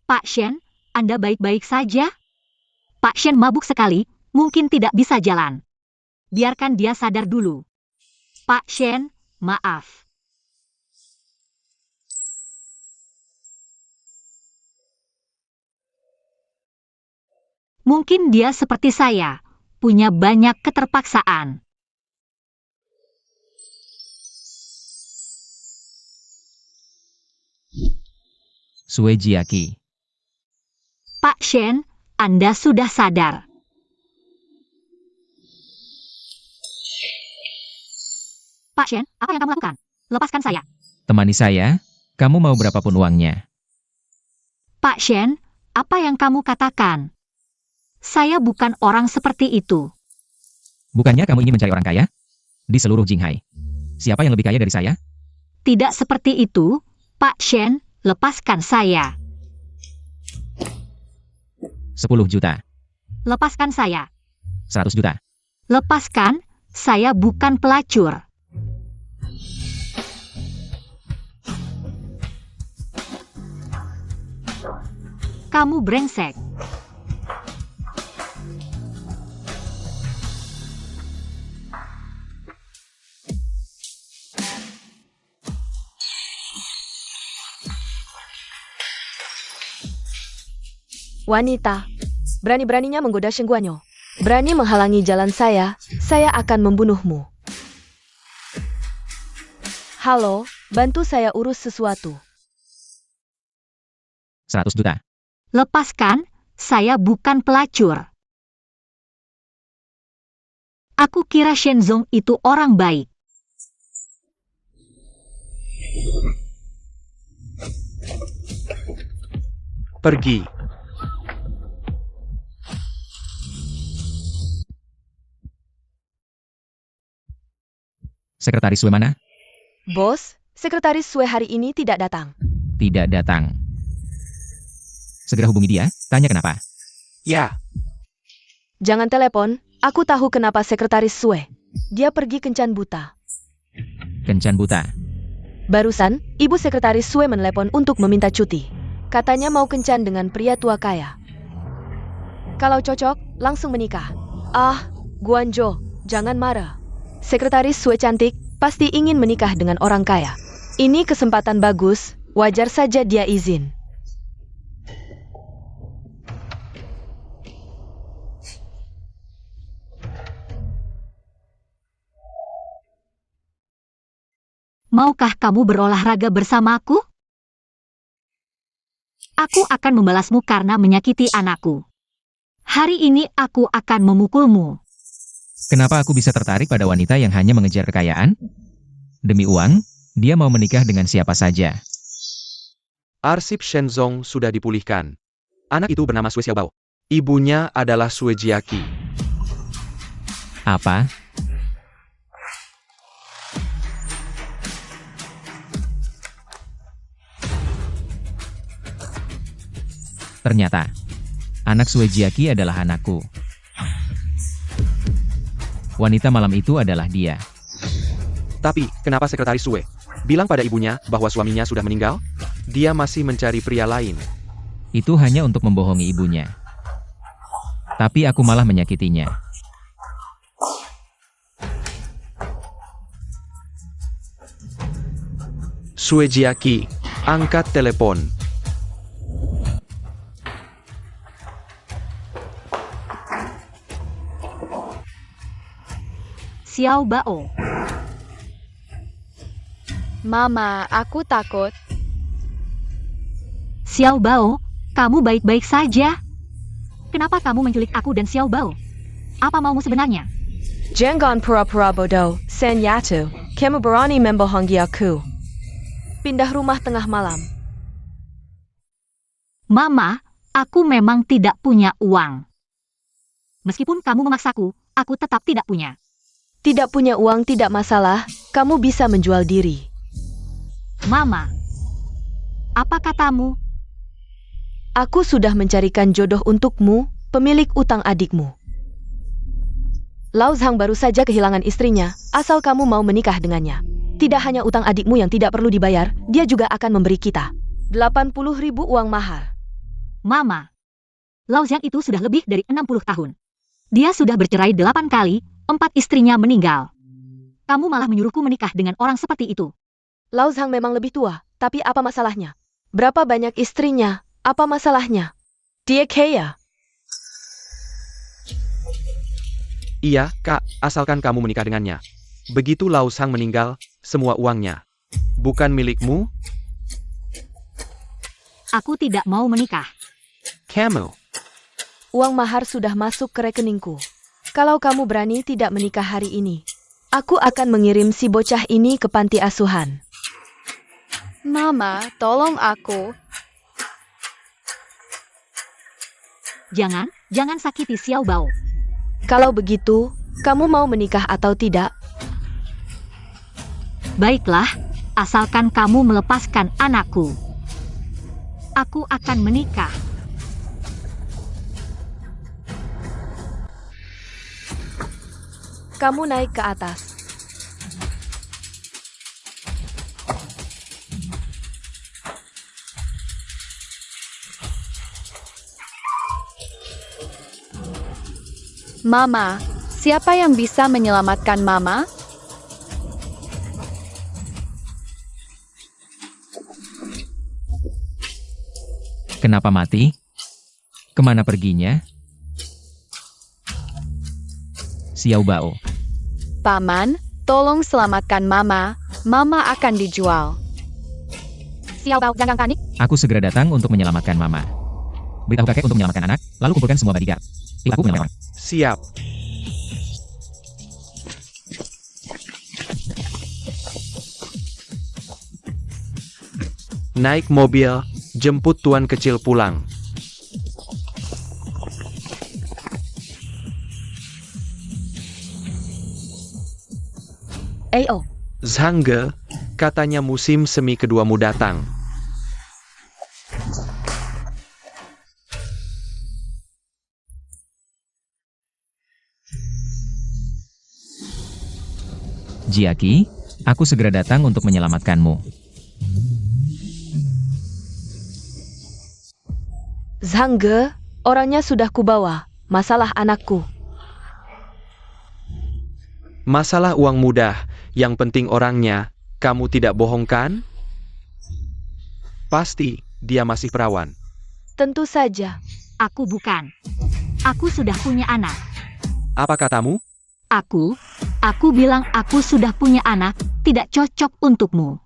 Pak Shen, Anda baik-baik saja? Pak Shen mabuk sekali, mungkin tidak bisa jalan. Biarkan dia sadar dulu. Pak Shen, maaf. Mungkin dia seperti saya, punya banyak keterpaksaan. Sue Jiaki. Pak Shen, Anda sudah sadar. Pak Shen, apa yang kamu lakukan? Lepaskan saya. Temani saya, kamu mau berapapun uangnya. Pak Shen, apa yang kamu katakan? Saya bukan orang seperti itu. Bukannya kamu ingin mencari orang kaya? Di seluruh Jinghai. Siapa yang lebih kaya dari saya? Tidak seperti itu, Pak Shen, lepaskan saya. 10 juta. Lepaskan saya. 100 juta. Lepaskan, saya bukan pelacur. Kamu brengsek. Wanita, berani-beraninya menggoda Shen Guanyo. Berani menghalangi jalan saya akan membunuhmu. Halo, bantu saya urus sesuatu. 100 juta. Lepaskan, saya bukan pelacur. Aku kira Shenzong itu orang baik. Pergi. Sekretaris Sue mana? Bos, sekretaris Sue hari ini tidak datang. Tidak datang. Segera hubungi dia, tanya kenapa. Ya, Jangan telepon, aku tahu kenapa sekretaris Sue. Dia pergi kencan buta. Kencan buta. Barusan, ibu sekretaris Sue menelepon untuk meminta cuti. Katanya mau kencan dengan pria tua kaya. Kalau cocok, langsung menikah. Ah, Guanjo, jangan marah. Sekretaris Sue cantik, pasti ingin menikah dengan orang kaya. Ini kesempatan bagus, wajar saja dia izin. Maukah kamu berolahraga bersamaku? Aku akan membalasmu karena menyakiti anakku. Hari ini aku akan memukulmu. Kenapa aku bisa tertarik pada wanita yang hanya mengejar kekayaan? Demi uang, dia mau menikah dengan siapa saja. arsip Shenzong sudah dipulihkan. Anak itu bernama Sue Xiaobao. Ibunya adalah Sue Jiaqi. Apa? Ternyata, anak Sue Jiaqi adalah anakku. Wanita malam itu adalah dia. Tapi, kenapa sekretaris Sue bilang pada ibunya bahwa suaminya sudah meninggal? Dia masih mencari pria lain. Itu hanya untuk membohongi ibunya. Tapi aku malah menyakitinya. Sue Jiaqi, angkat telepon. Xiao Bao. Mama, aku takut. Xiao Bao, kamu baik-baik saja? Kenapa kamu menculik aku dan Xiao Bao? Apa maumu sebenarnya? Jangan pura-pura bodoh, Sen Yatu. Kamu berani membohongi aku. Pindah rumah tengah malam. Mama, aku memang tidak punya uang. Meskipun kamu memaksaku, aku tetap tidak punya. Tidak punya uang tidak masalah, kamu bisa menjual diri. Mama, apa katamu? Aku sudah mencarikan jodoh untukmu, pemilik utang adikmu. Lao Zhang baru saja kehilangan istrinya, asal kamu mau menikah dengannya. Tidak hanya utang adikmu yang tidak perlu dibayar, dia juga akan memberi kita 80.000 uang mahar. Mama, Lao Zhang itu sudah lebih dari 60 tahun. Dia sudah bercerai 8 kali, 4 istrinya meninggal. Kamu malah menyuruhku menikah dengan orang seperti itu. Lao Zhang memang lebih tua, tapi apa masalahnya? Berapa banyak istrinya? Apa masalahnya? Dia kaya. Iya, Kak, asalkan kamu menikah dengannya. Begitu Lao Zhang meninggal, semua uangnya bukan milikmu. Aku tidak mau menikah. Kamu. Uang mahar sudah masuk ke rekeningku. Kalau kamu berani tidak menikah hari ini, aku akan mengirim si bocah ini ke panti asuhan. Mama, tolong aku. Jangan sakiti Xiao Bao. Kalau begitu, kamu mau menikah atau tidak? Baiklah, asalkan kamu melepaskan anakku. Aku akan menikah. Kamu naik ke atas. Mama, siapa yang bisa menyelamatkan Mama? Kenapa mati? Kemana perginya? Xiao Bao. Paman, tolong selamatkan Mama. Mama akan dijual. Xiao Bao, jangan panik. Aku segera datang untuk menyelamatkan Mama. Beritahu kakek untuk menyelamatkan anak, lalu kumpulkan semua bodyguard. Aku menyelamatkan. Siap. Naik mobil, jemput tuan kecil pulang. Ayo, Zhangge, katanya musim semi keduamu datang. Jiaki, aku segera datang untuk menyelamatkanmu. Zhangge, orangnya sudah kubawa. Masalah anakku. Masalah uang mudah, yang penting orangnya, kamu tidak bohong kan? Pasti, dia masih perawan. Tentu saja. aku bukan. Aku sudah punya anak. Apa katamu? Aku bilang aku sudah punya anak, tidak cocok untukmu.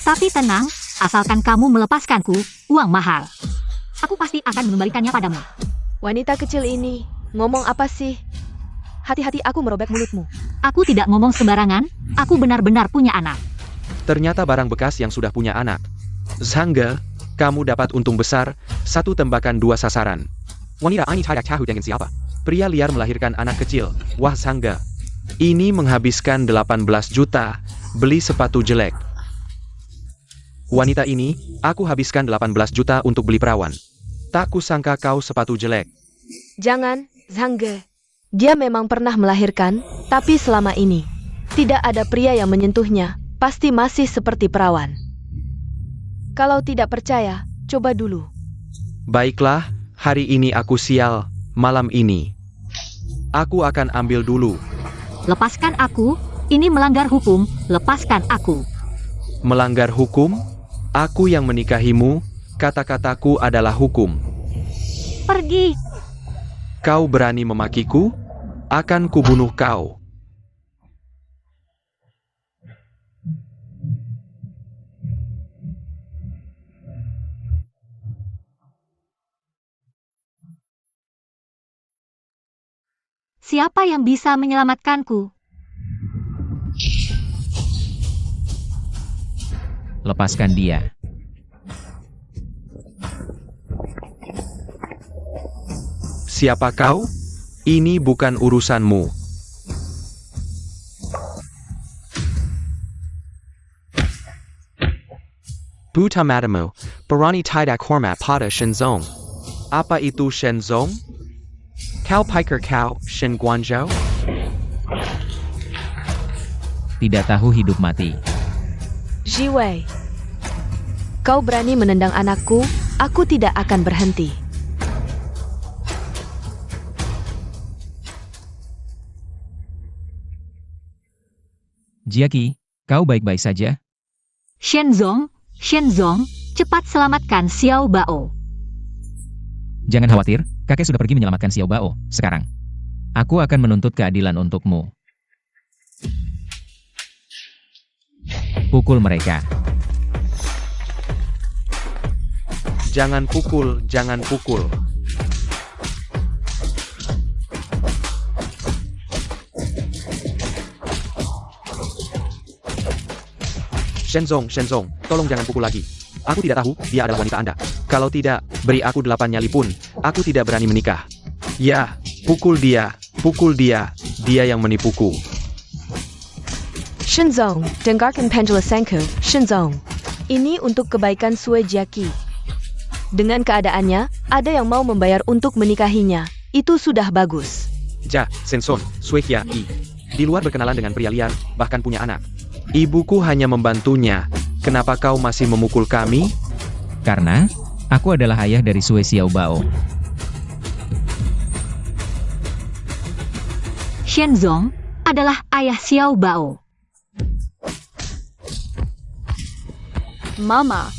Tapi tenang, asalkan kamu melepaskanku, uang mahal. Aku pasti akan mengembalikannya padamu. Wanita kecil ini, ngomong apa sih? Hati-hati aku merobek mulutmu. Aku tidak ngomong sembarangan, aku benar-benar punya anak. Ternyata barang bekas yang sudah punya anak. Zhangge, kamu dapat untung besar, 1 tembakan 2 sasaran. Wanita ini tidak tahu dengan siapa. Pria liar melahirkan anak kecil. Wah Zhangge, ini menghabiskan 18 juta, beli sepatu jelek. Wanita ini, aku habiskan 18 juta untuk beli perawan. Tak kusangka kau sepatu jelek. Jangan, Zhangge. Dia memang pernah melahirkan, tapi selama ini tidak ada pria yang menyentuhnya, pasti masih seperti perawan. Kalau tidak percaya, coba dulu. Baiklah, hari ini aku sial, malam ini. Aku akan ambil dulu. Lepaskan aku, ini melanggar hukum, lepaskan aku. Melanggar hukum? Aku yang menikahimu, kata-kataku adalah hukum. Pergi. Kau berani memakiku? Akan kubunuh kau. Siapa yang bisa menyelamatkanku? Lepaskan dia. Siapa kau? Ini bukan urusanmu. Buta matamu, berani tidak hormat pada Shenzong. Apa itu Shenzong? Kau pikir kau Shen Guanzhou? Tidak tahu hidup mati. Jiwei, kau berani menendang anakku, aku tidak akan berhenti. Jiaki, kau baik-baik saja? Shenzong, cepat selamatkan Xiao Bao. Jangan khawatir, kakek sudah pergi menyelamatkan Xiao Bao. Sekarang, aku akan menuntut keadilan untukmu. Pukul mereka. Jangan pukul, jangan pukul. Shenzong, tolong jangan pukul lagi. Aku tidak tahu, dia adalah wanita Anda. Kalau tidak, beri aku 8 nyali pun, aku tidak berani menikah. Ya, pukul dia, dia yang menipuku. Shenzong, dengarkan penjelasanku, Shenzong. Ini untuk kebaikan Sue Jiaki. Dengan keadaannya, ada yang mau membayar untuk menikahinya. Itu sudah bagus. Senson, Suekia, I. Di luar berkenalan dengan pria liar, bahkan punya anak. Ibuku hanya membantunya. Kenapa kau masih memukul kami? Karena, aku adalah ayah dari Sue Xiaobao. Shenzong adalah ayah Xiao Bao. Mama,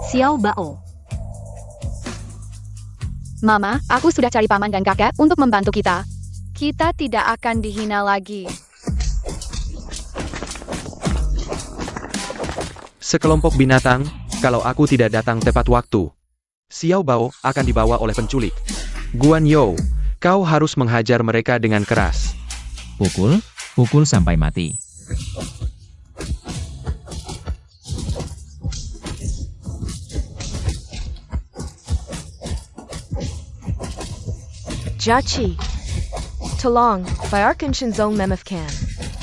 Xiao Bao. Mama, aku sudah cari paman dan kakek untuk membantu kita. Kita tidak akan dihina lagi. Sekelompok binatang, kalau aku tidak datang tepat waktu. Xiao Bao akan dibawa oleh penculik. Guan You, kau harus menghajar mereka dengan keras. Pukul sampai mati. Jachi, tolong, bayarkan Shenzong memefkan.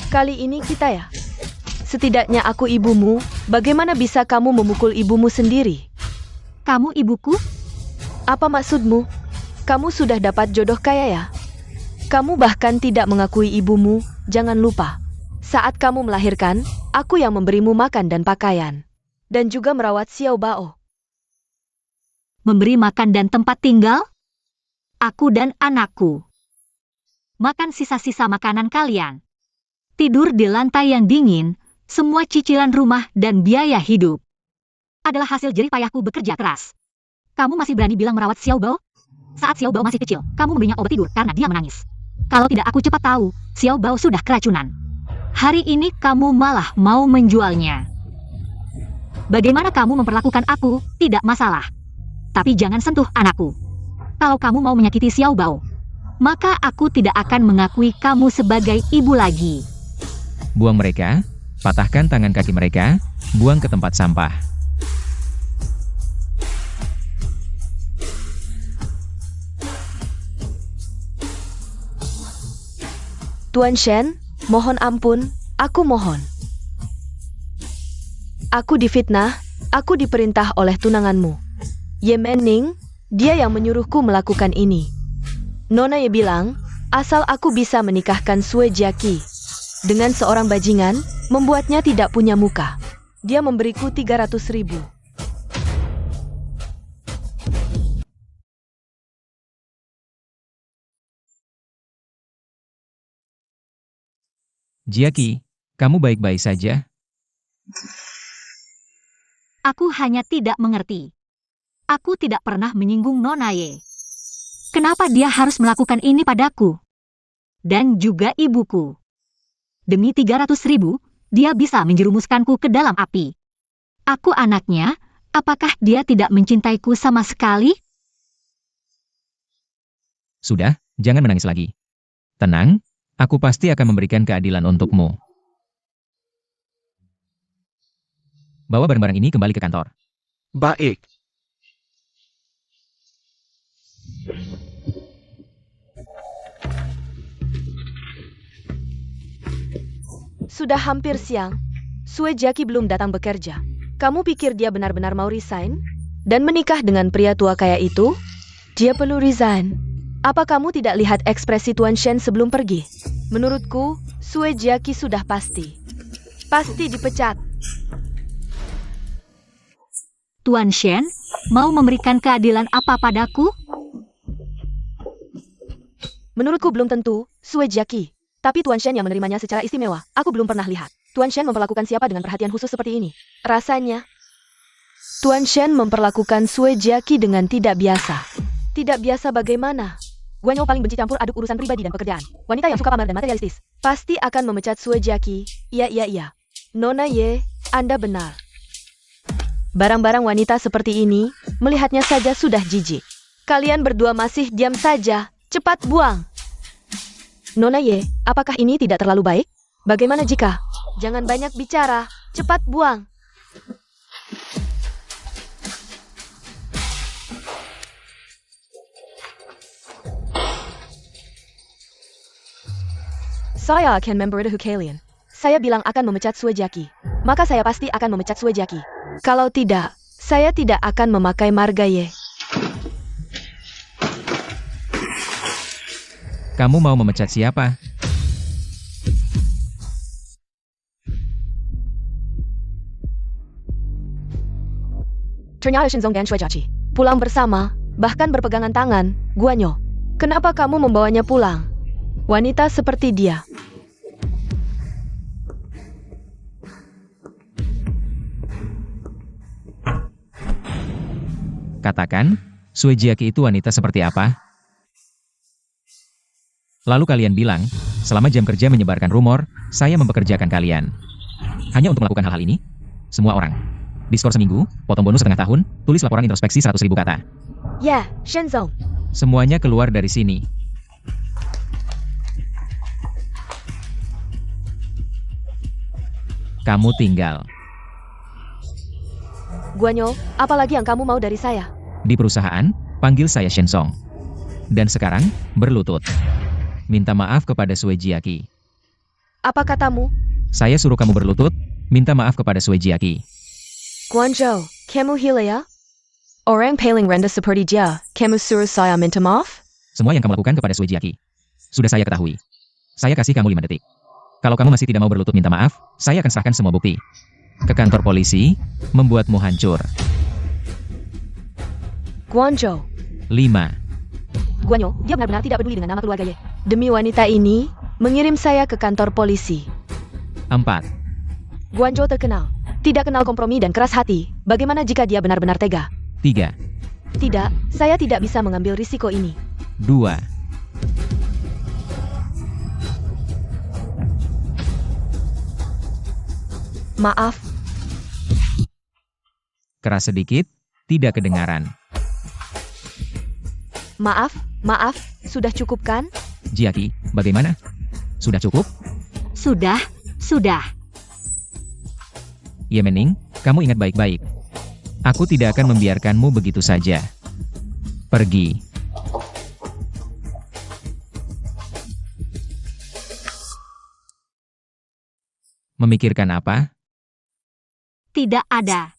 Kali ini kita ya. Setidaknya aku ibumu, bagaimana bisa kamu memukul ibumu sendiri? Kamu ibuku? Apa maksudmu? Kamu sudah dapat jodoh kaya ya? Kamu bahkan tidak mengakui ibumu, jangan lupa. Saat kamu melahirkan, aku yang memberimu makan dan pakaian. Dan juga merawat Xiao Bao. Memberi makan dan tempat tinggal? Aku dan anakku. Makan sisa-sisa makanan kalian. Tidur di lantai yang dingin, semua cicilan rumah dan biaya hidup. Adalah hasil jerih payahku bekerja keras. Kamu masih berani bilang merawat Xiao Bao? Saat Xiao Bao masih kecil, kamu memberinya obat tidur karena dia menangis. Kalau tidak aku cepat tahu, Xiao Bao sudah keracunan. Hari ini kamu malah mau menjualnya. Bagaimana kamu memperlakukan aku, tidak masalah. Tapi jangan sentuh anakku. Kalau kamu mau menyakiti Xiao Bao, maka aku tidak akan mengakui kamu sebagai ibu lagi. Buang mereka, patahkan tangan kaki mereka, buang ke tempat sampah. Tuan Shen, mohon ampun, aku mohon. Aku difitnah, aku diperintah oleh tunanganmu. Ye Menning, dia yang menyuruhku melakukan ini. Nona Ye bilang, asal aku bisa menikahkan Sue Jiaqi dengan seorang bajingan, membuatnya tidak punya muka. Dia memberiku 300.000. Jiaqi, kamu baik-baik saja? Aku hanya tidak mengerti. Aku tidak pernah menyinggung Nona Ye. Kenapa dia harus melakukan ini padaku? Dan juga ibuku. Demi 300.000, dia bisa menjerumuskanku ke dalam api. Aku anaknya, apakah dia tidak mencintaiku sama sekali? Sudah, jangan menangis lagi. Tenang, aku pasti akan memberikan keadilan untukmu. Bawa barang-barang ini kembali ke kantor. Baik. Sudah hampir siang. Sue Jiaqi belum datang bekerja. Kamu pikir dia benar-benar mau resign? Dan menikah dengan pria tua kayak itu? Dia perlu resign. Apa kamu tidak lihat ekspresi Tuan Shen sebelum pergi? Menurutku, Sue Jiaqi sudah pasti. Pasti dipecat. Tuan Shen, mau memberikan keadilan apa padaku? Menurutku belum tentu, Sue Jiaqi. Tapi Tuan Shen yang menerimanya secara istimewa, aku belum pernah lihat. Tuan Shen memperlakukan siapa dengan perhatian khusus seperti ini? Rasanya, Tuan Shen memperlakukan Sue Jiaqi dengan tidak biasa. Tidak biasa bagaimana? Guan Yu paling benci campur aduk urusan pribadi dan pekerjaan. Wanita yang suka pamer dan materialistis. Pasti akan memecat Sue Jiaqi. Iya. Nona Ye, Anda benar. Barang-barang wanita seperti ini, melihatnya saja sudah jijik. Kalian berdua masih diam saja. Cepat buang. Nona Ye, apakah ini tidak terlalu baik? Bagaimana jika? Jangan banyak bicara, cepat buang. Saya akan memberitahu kalian. Saya bilang akan memecat Sue Jiaqi. Maka saya pasti akan memecat Sue Jiaqi. Kalau tidak, saya tidak akan memakai marga Ye. Kamu mau memecat siapa? Ternyata Shenzong dan Shuijiaqi pulang bersama, bahkan berpegangan tangan. Guanyo, kenapa kamu membawanya pulang? Wanita seperti dia. Katakan, Shuijiaqi itu wanita seperti apa? Lalu kalian bilang, selama jam kerja menyebarkan rumor, saya mempekerjakan kalian. Hanya untuk melakukan hal-hal ini? Semua orang. Diskor seminggu, potong bonus setengah tahun, tulis laporan introspeksi 100.000 kata. Ya, Shenzong. Semuanya keluar dari sini. Kamu tinggal. Guanyo, apalagi yang kamu mau dari saya? Di perusahaan, panggil saya Shenzong. Dan sekarang, berlutut. Minta maaf kepada Shuijiaqi. Apa katamu? Saya suruh kamu berlutut, minta maaf kepada Shuijiaqi. Guanzhou, kamu gila ya? Orang paling rendah seperti dia, kamu suruh saya minta maaf? Semua yang kamu lakukan kepada Shuijiaqi sudah saya ketahui. Saya kasih kamu 5 detik. Kalau kamu masih tidak mau berlutut minta maaf, saya akan serahkan semua bukti ke kantor polisi, membuatmu hancur. Guanzhou. 5. Guanyo, dia benar-benar tidak peduli dengan nama keluarga Ye. Demi wanita ini, mengirim saya ke kantor polisi. 4. Guanzhou terkenal. Tidak kenal kompromi dan keras hati. Bagaimana jika dia benar-benar tega? 3. Tidak, saya tidak bisa mengambil risiko ini. 2. Maaf, Keras sedikit, tidak kedengaran. maaf, sudah cukup kan? Jiaqi, bagaimana? Sudah cukup? Sudah. Yemening, kamu ingat baik-baik. Aku tidak akan membiarkanmu begitu saja. Pergi. Memikirkan apa? Tidak ada.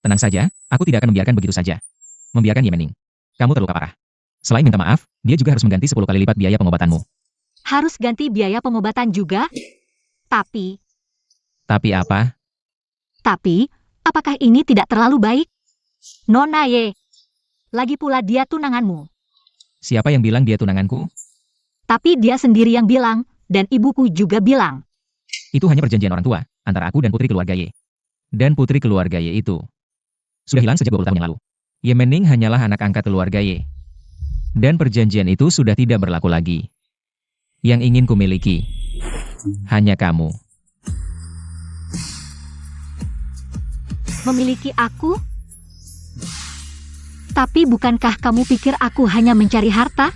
Tenang saja, aku tidak akan membiarkan begitu saja. Membiarkan Yemening. Kamu terluka parah. Selain minta maaf, dia juga harus mengganti 10 kali lipat biaya pengobatanmu. Harus ganti biaya pengobatan juga? Tapi, Tapi apa? apakah ini tidak terlalu baik? Nona Ye. Lagi pula dia tunanganmu. Siapa yang bilang dia tunanganku? Tapi dia sendiri yang bilang, dan ibuku juga bilang. Itu hanya perjanjian orang tua, antara aku dan putri keluarga Ye. Dan putri keluarga Ye itu sudah hilang sejak 20 tahun yang lalu. Yemening hanyalah anak angkat keluarga Ye. Dan perjanjian itu sudah tidak berlaku lagi. Yang ingin kumiliki hanya kamu. Memiliki aku? Tapi bukankah kamu pikir aku hanya mencari harta?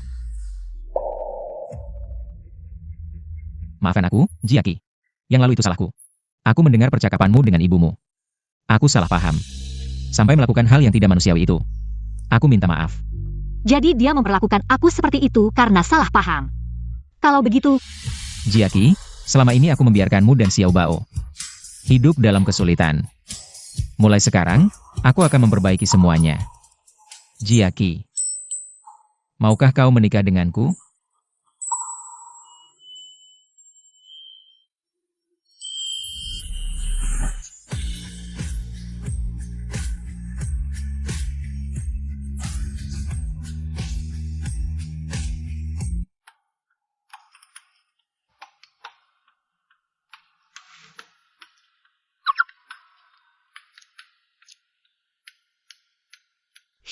Maafkan aku, Jiaqi. Yang lalu itu salahku. Aku mendengar percakapanmu dengan ibumu. Aku salah paham. Sampai melakukan hal yang tidak manusiawi itu. Aku minta maaf. Jadi dia memperlakukan aku seperti itu karena salah paham. Kalau begitu, Jiaqi, selama ini aku membiarkanmu dan Xiao Bao hidup dalam kesulitan. Mulai sekarang, aku akan memperbaiki semuanya. Jiaqi, maukah kau menikah denganku?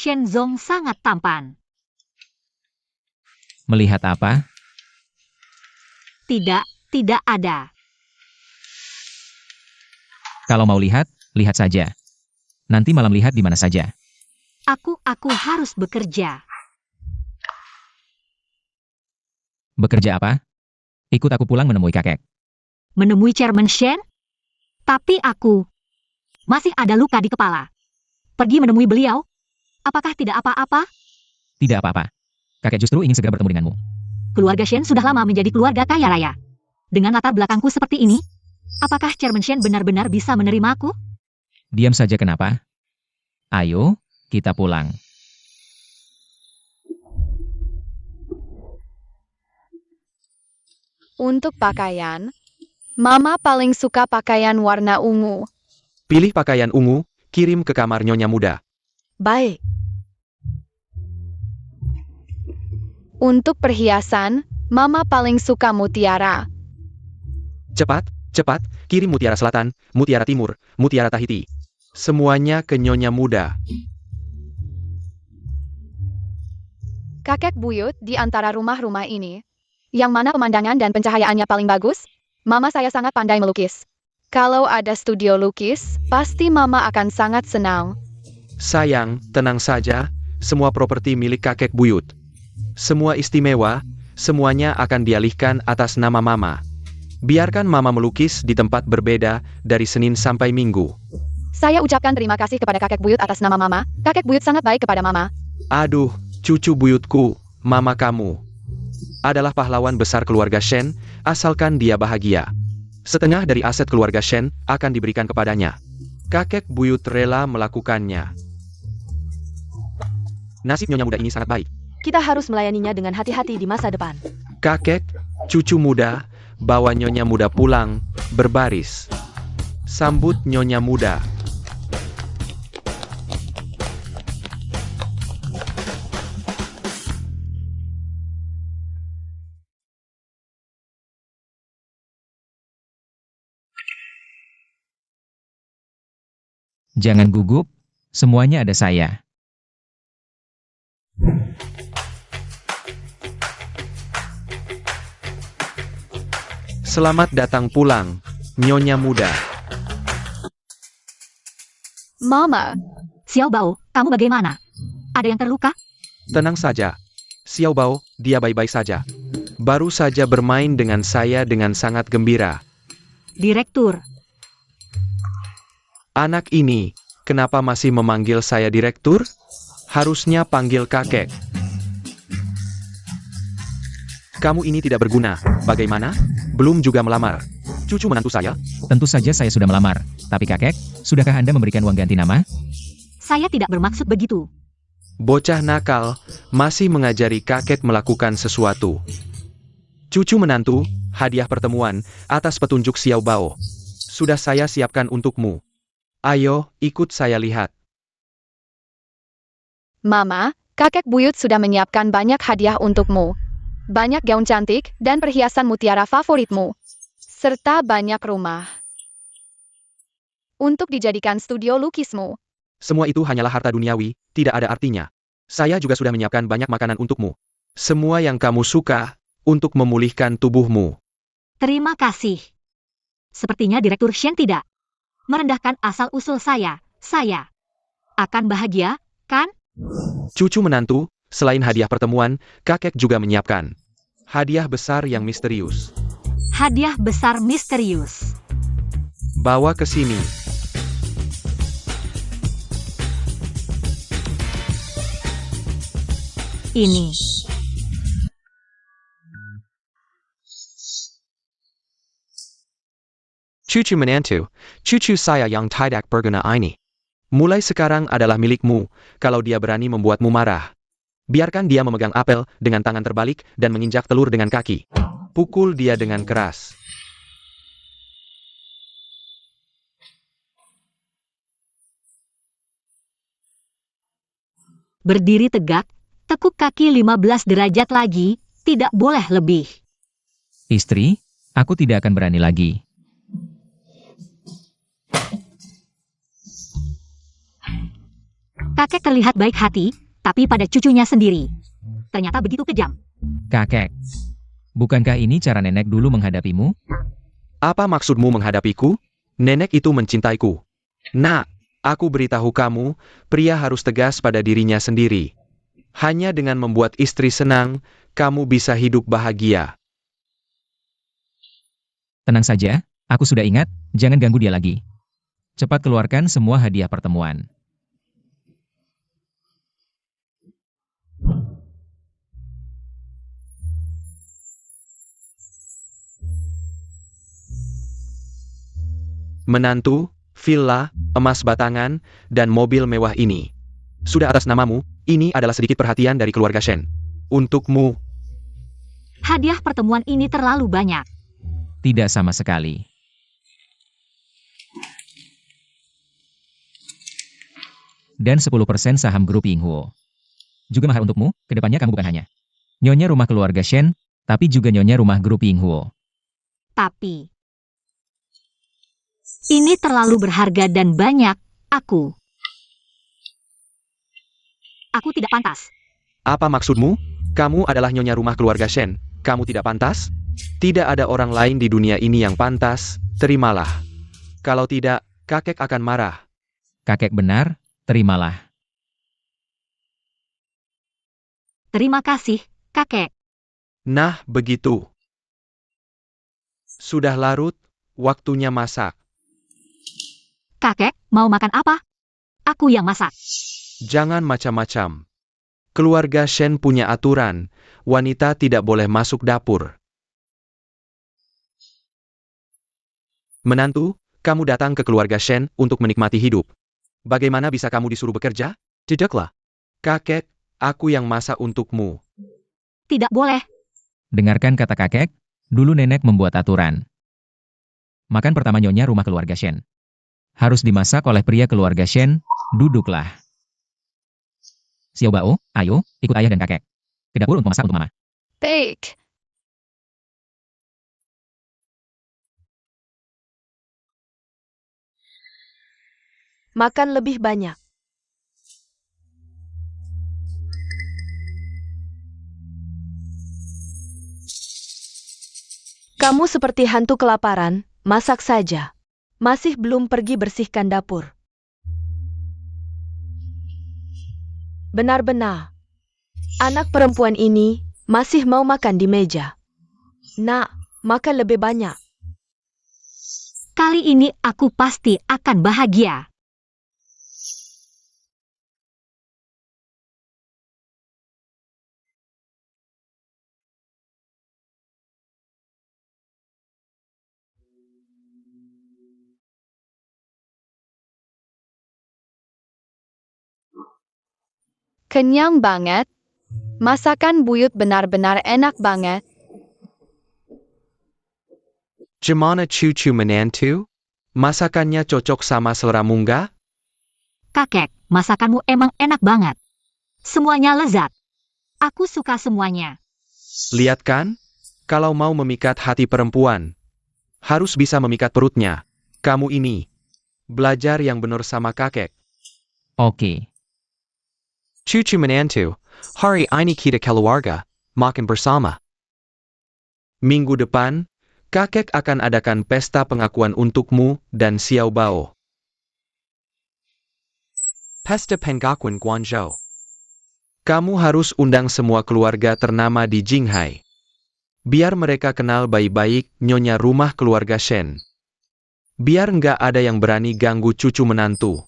Shenzong sangat tampan. Melihat apa? Tidak ada. Kalau mau lihat, lihat saja. Nanti malam lihat di mana saja. Aku harus bekerja. Bekerja apa? Ikut aku pulang menemui kakek. Menemui Chairman Shen? Tapi aku masih ada luka di kepala. Pergi menemui beliau? Apakah tidak apa-apa? Tidak apa-apa. Kakek justru ingin segera bertemu denganmu. Keluarga Shen sudah lama menjadi keluarga kaya raya. Dengan latar belakangku seperti ini, apakah Chairman Shen benar-benar bisa menerimaku? Diam saja kenapa? Ayo, kita pulang. Untuk pakaian, Mama paling suka pakaian warna ungu. Pilih pakaian ungu, kirim ke kamar Nyonya Muda. Baik. Untuk perhiasan, Mama paling suka mutiara. Cepat, cepat, kirim mutiara selatan, mutiara timur, mutiara Tahiti. Semuanya ke Nyonya Muda. Kakek buyut di antara rumah-rumah ini. Yang mana pemandangan dan pencahayaannya paling bagus? Mama saya sangat pandai melukis. Kalau ada studio lukis, pasti Mama akan sangat senang. Sayang, tenang saja, semua properti milik kakek buyut. Semua istimewa, semuanya akan dialihkan atas nama Mama. Biarkan Mama melukis di tempat berbeda dari Senin sampai Minggu. Saya ucapkan terima kasih kepada kakek buyut atas nama Mama. Kakek buyut sangat baik kepada Mama. Aduh, cucu buyutku, Mama kamu adalah pahlawan besar keluarga Shen, asalkan dia bahagia. Setengah dari aset keluarga Shen akan diberikan kepadanya. Kakek buyut rela melakukannya. Nasib Nyonya Muda ini sangat baik. Kita harus melayaninya dengan hati-hati di masa depan. Kakek, cucu muda, bawa Nyonya Muda pulang, berbaris. Sambut Nyonya Muda. Jangan gugup, semuanya ada saya. Selamat datang pulang, Nyonya Muda. Mama, Xiao Bao, kamu bagaimana? Ada yang terluka? Tenang saja. Xiao Bao, dia baik-baik saja. Baru saja bermain dengan saya dengan sangat gembira. Direktur, Anak ini, kenapa masih memanggil saya direktur? Harusnya panggil kakek. Kamu ini tidak berguna. Bagaimana? Belum juga melamar. Cucu menantu saya? Tentu saja saya sudah melamar. Tapi kakek, sudahkah Anda memberikan uang ganti nama? saya tidak bermaksud begitu. Bocah nakal, masih mengajari kakek melakukan sesuatu. Cucu menantu, hadiah pertemuan, atas petunjuk Xiao Bao. Sudah saya siapkan untukmu. Ayo, ikut saya lihat. Mama, kakek buyut sudah menyiapkan banyak hadiah untukmu. Banyak gaun cantik dan perhiasan mutiara favoritmu. Serta banyak rumah. Untuk dijadikan studio lukismu. Semua itu hanyalah harta duniawi, tidak ada artinya. Saya juga sudah menyiapkan banyak makanan untukmu. Semua yang kamu suka, untuk memulihkan tubuhmu. Terima kasih. Sepertinya Direktur Shen tidak merendahkan asal-usul saya. Saya akan bahagia, kan? Cucu menantu, selain hadiah pertemuan, kakek juga menyiapkan hadiah besar yang misterius. Hadiah besar misterius. Bawa ke sini. Ini. Cucu menantu, cucu saya yang tidak berguna ini. Mulai sekarang adalah milikmu, kalau dia berani membuatmu marah. Biarkan dia memegang apel dengan tangan terbalik dan menginjak telur dengan kaki. Pukul dia dengan keras. Berdiri tegak, tekuk kaki 15 derajat lagi, tidak boleh lebih. Istri, aku tidak akan berani lagi. Kakek terlihat baik hati, tapi pada cucunya sendiri. Ternyata begitu kejam. Kakek, bukankah ini cara nenek dulu menghadapimu? Apa maksudmu menghadapiku? Nenek itu mencintaiku. Nak, aku beritahu kamu, pria harus tegas pada dirinya sendiri. Hanya dengan membuat istri senang, kamu bisa hidup bahagia. Tenang saja, aku sudah ingat, jangan ganggu dia lagi. Cepat keluarkan semua hadiah pertemuan. Menantu, villa, emas batangan, dan mobil mewah ini. Sudah atas namamu, ini adalah sedikit perhatian dari keluarga Shen. Untukmu. Hadiah pertemuan ini terlalu banyak. Tidak sama sekali. Dan 10% saham grup Yinghuo. Juga mahar untukmu, kedepannya kamu bukan hanya nyonya rumah keluarga Shen, tapi juga nyonya rumah grup Yinghuo. Tapi ini terlalu berharga dan banyak. Aku tidak pantas. Apa maksudmu? Kamu adalah nyonya rumah keluarga Shen. Kamu tidak pantas? Tidak ada orang lain di dunia ini yang pantas. Terimalah. Kalau tidak, kakek akan marah. Kakek benar, terimalah. Terima kasih, kakek. Nah, begitu. Sudah larut, waktunya masak. Kakek, mau makan apa? Aku yang masak. Jangan macam-macam. Keluarga Shen punya aturan, wanita tidak boleh masuk dapur. Menantu, kamu datang ke keluarga Shen untuk menikmati hidup. Bagaimana bisa kamu disuruh bekerja? Tidaklah. Kakek, aku yang masak untukmu. Tidak boleh. Dengarkan kata kakek, dulu nenek membuat aturan. Makan pertama nyonya rumah keluarga Shen. Harus dimasak oleh pria keluarga Shen, duduklah. Xiao Bao, ayo, ikut ayah dan kakek. Ke dapur untuk masak untuk mama. Baik. Makan lebih banyak. Kamu seperti hantu kelaparan, masak saja. Masih belum pergi bersihkan dapur. Benar-benar. Anak perempuan ini masih mau makan di meja. Nak, makan lebih banyak. Kali ini aku pasti akan bahagia. Kenyang banget. Masakan buyut benar-benar enak banget. Gimana cucu menantu? Masakannya cocok sama selera Mungga? Kakek, masakanmu emang enak banget. Semuanya lezat. Aku suka semuanya. Lihat kan? Kalau mau memikat hati perempuan, harus bisa memikat perutnya. Kamu ini. Belajar yang benar sama kakek. Oke. Cucu menantu, hari ini kita keluarga, makan bersama. Minggu depan, kakek akan adakan pesta pengakuan untukmu dan Xiao Bao. Pesta pengakuan Guangzhou. Kamu harus undang semua keluarga ternama di Jinghai. Biar mereka kenal baik-baik nyonya rumah keluarga Shen. Biar nggak ada yang berani ganggu cucu menantu.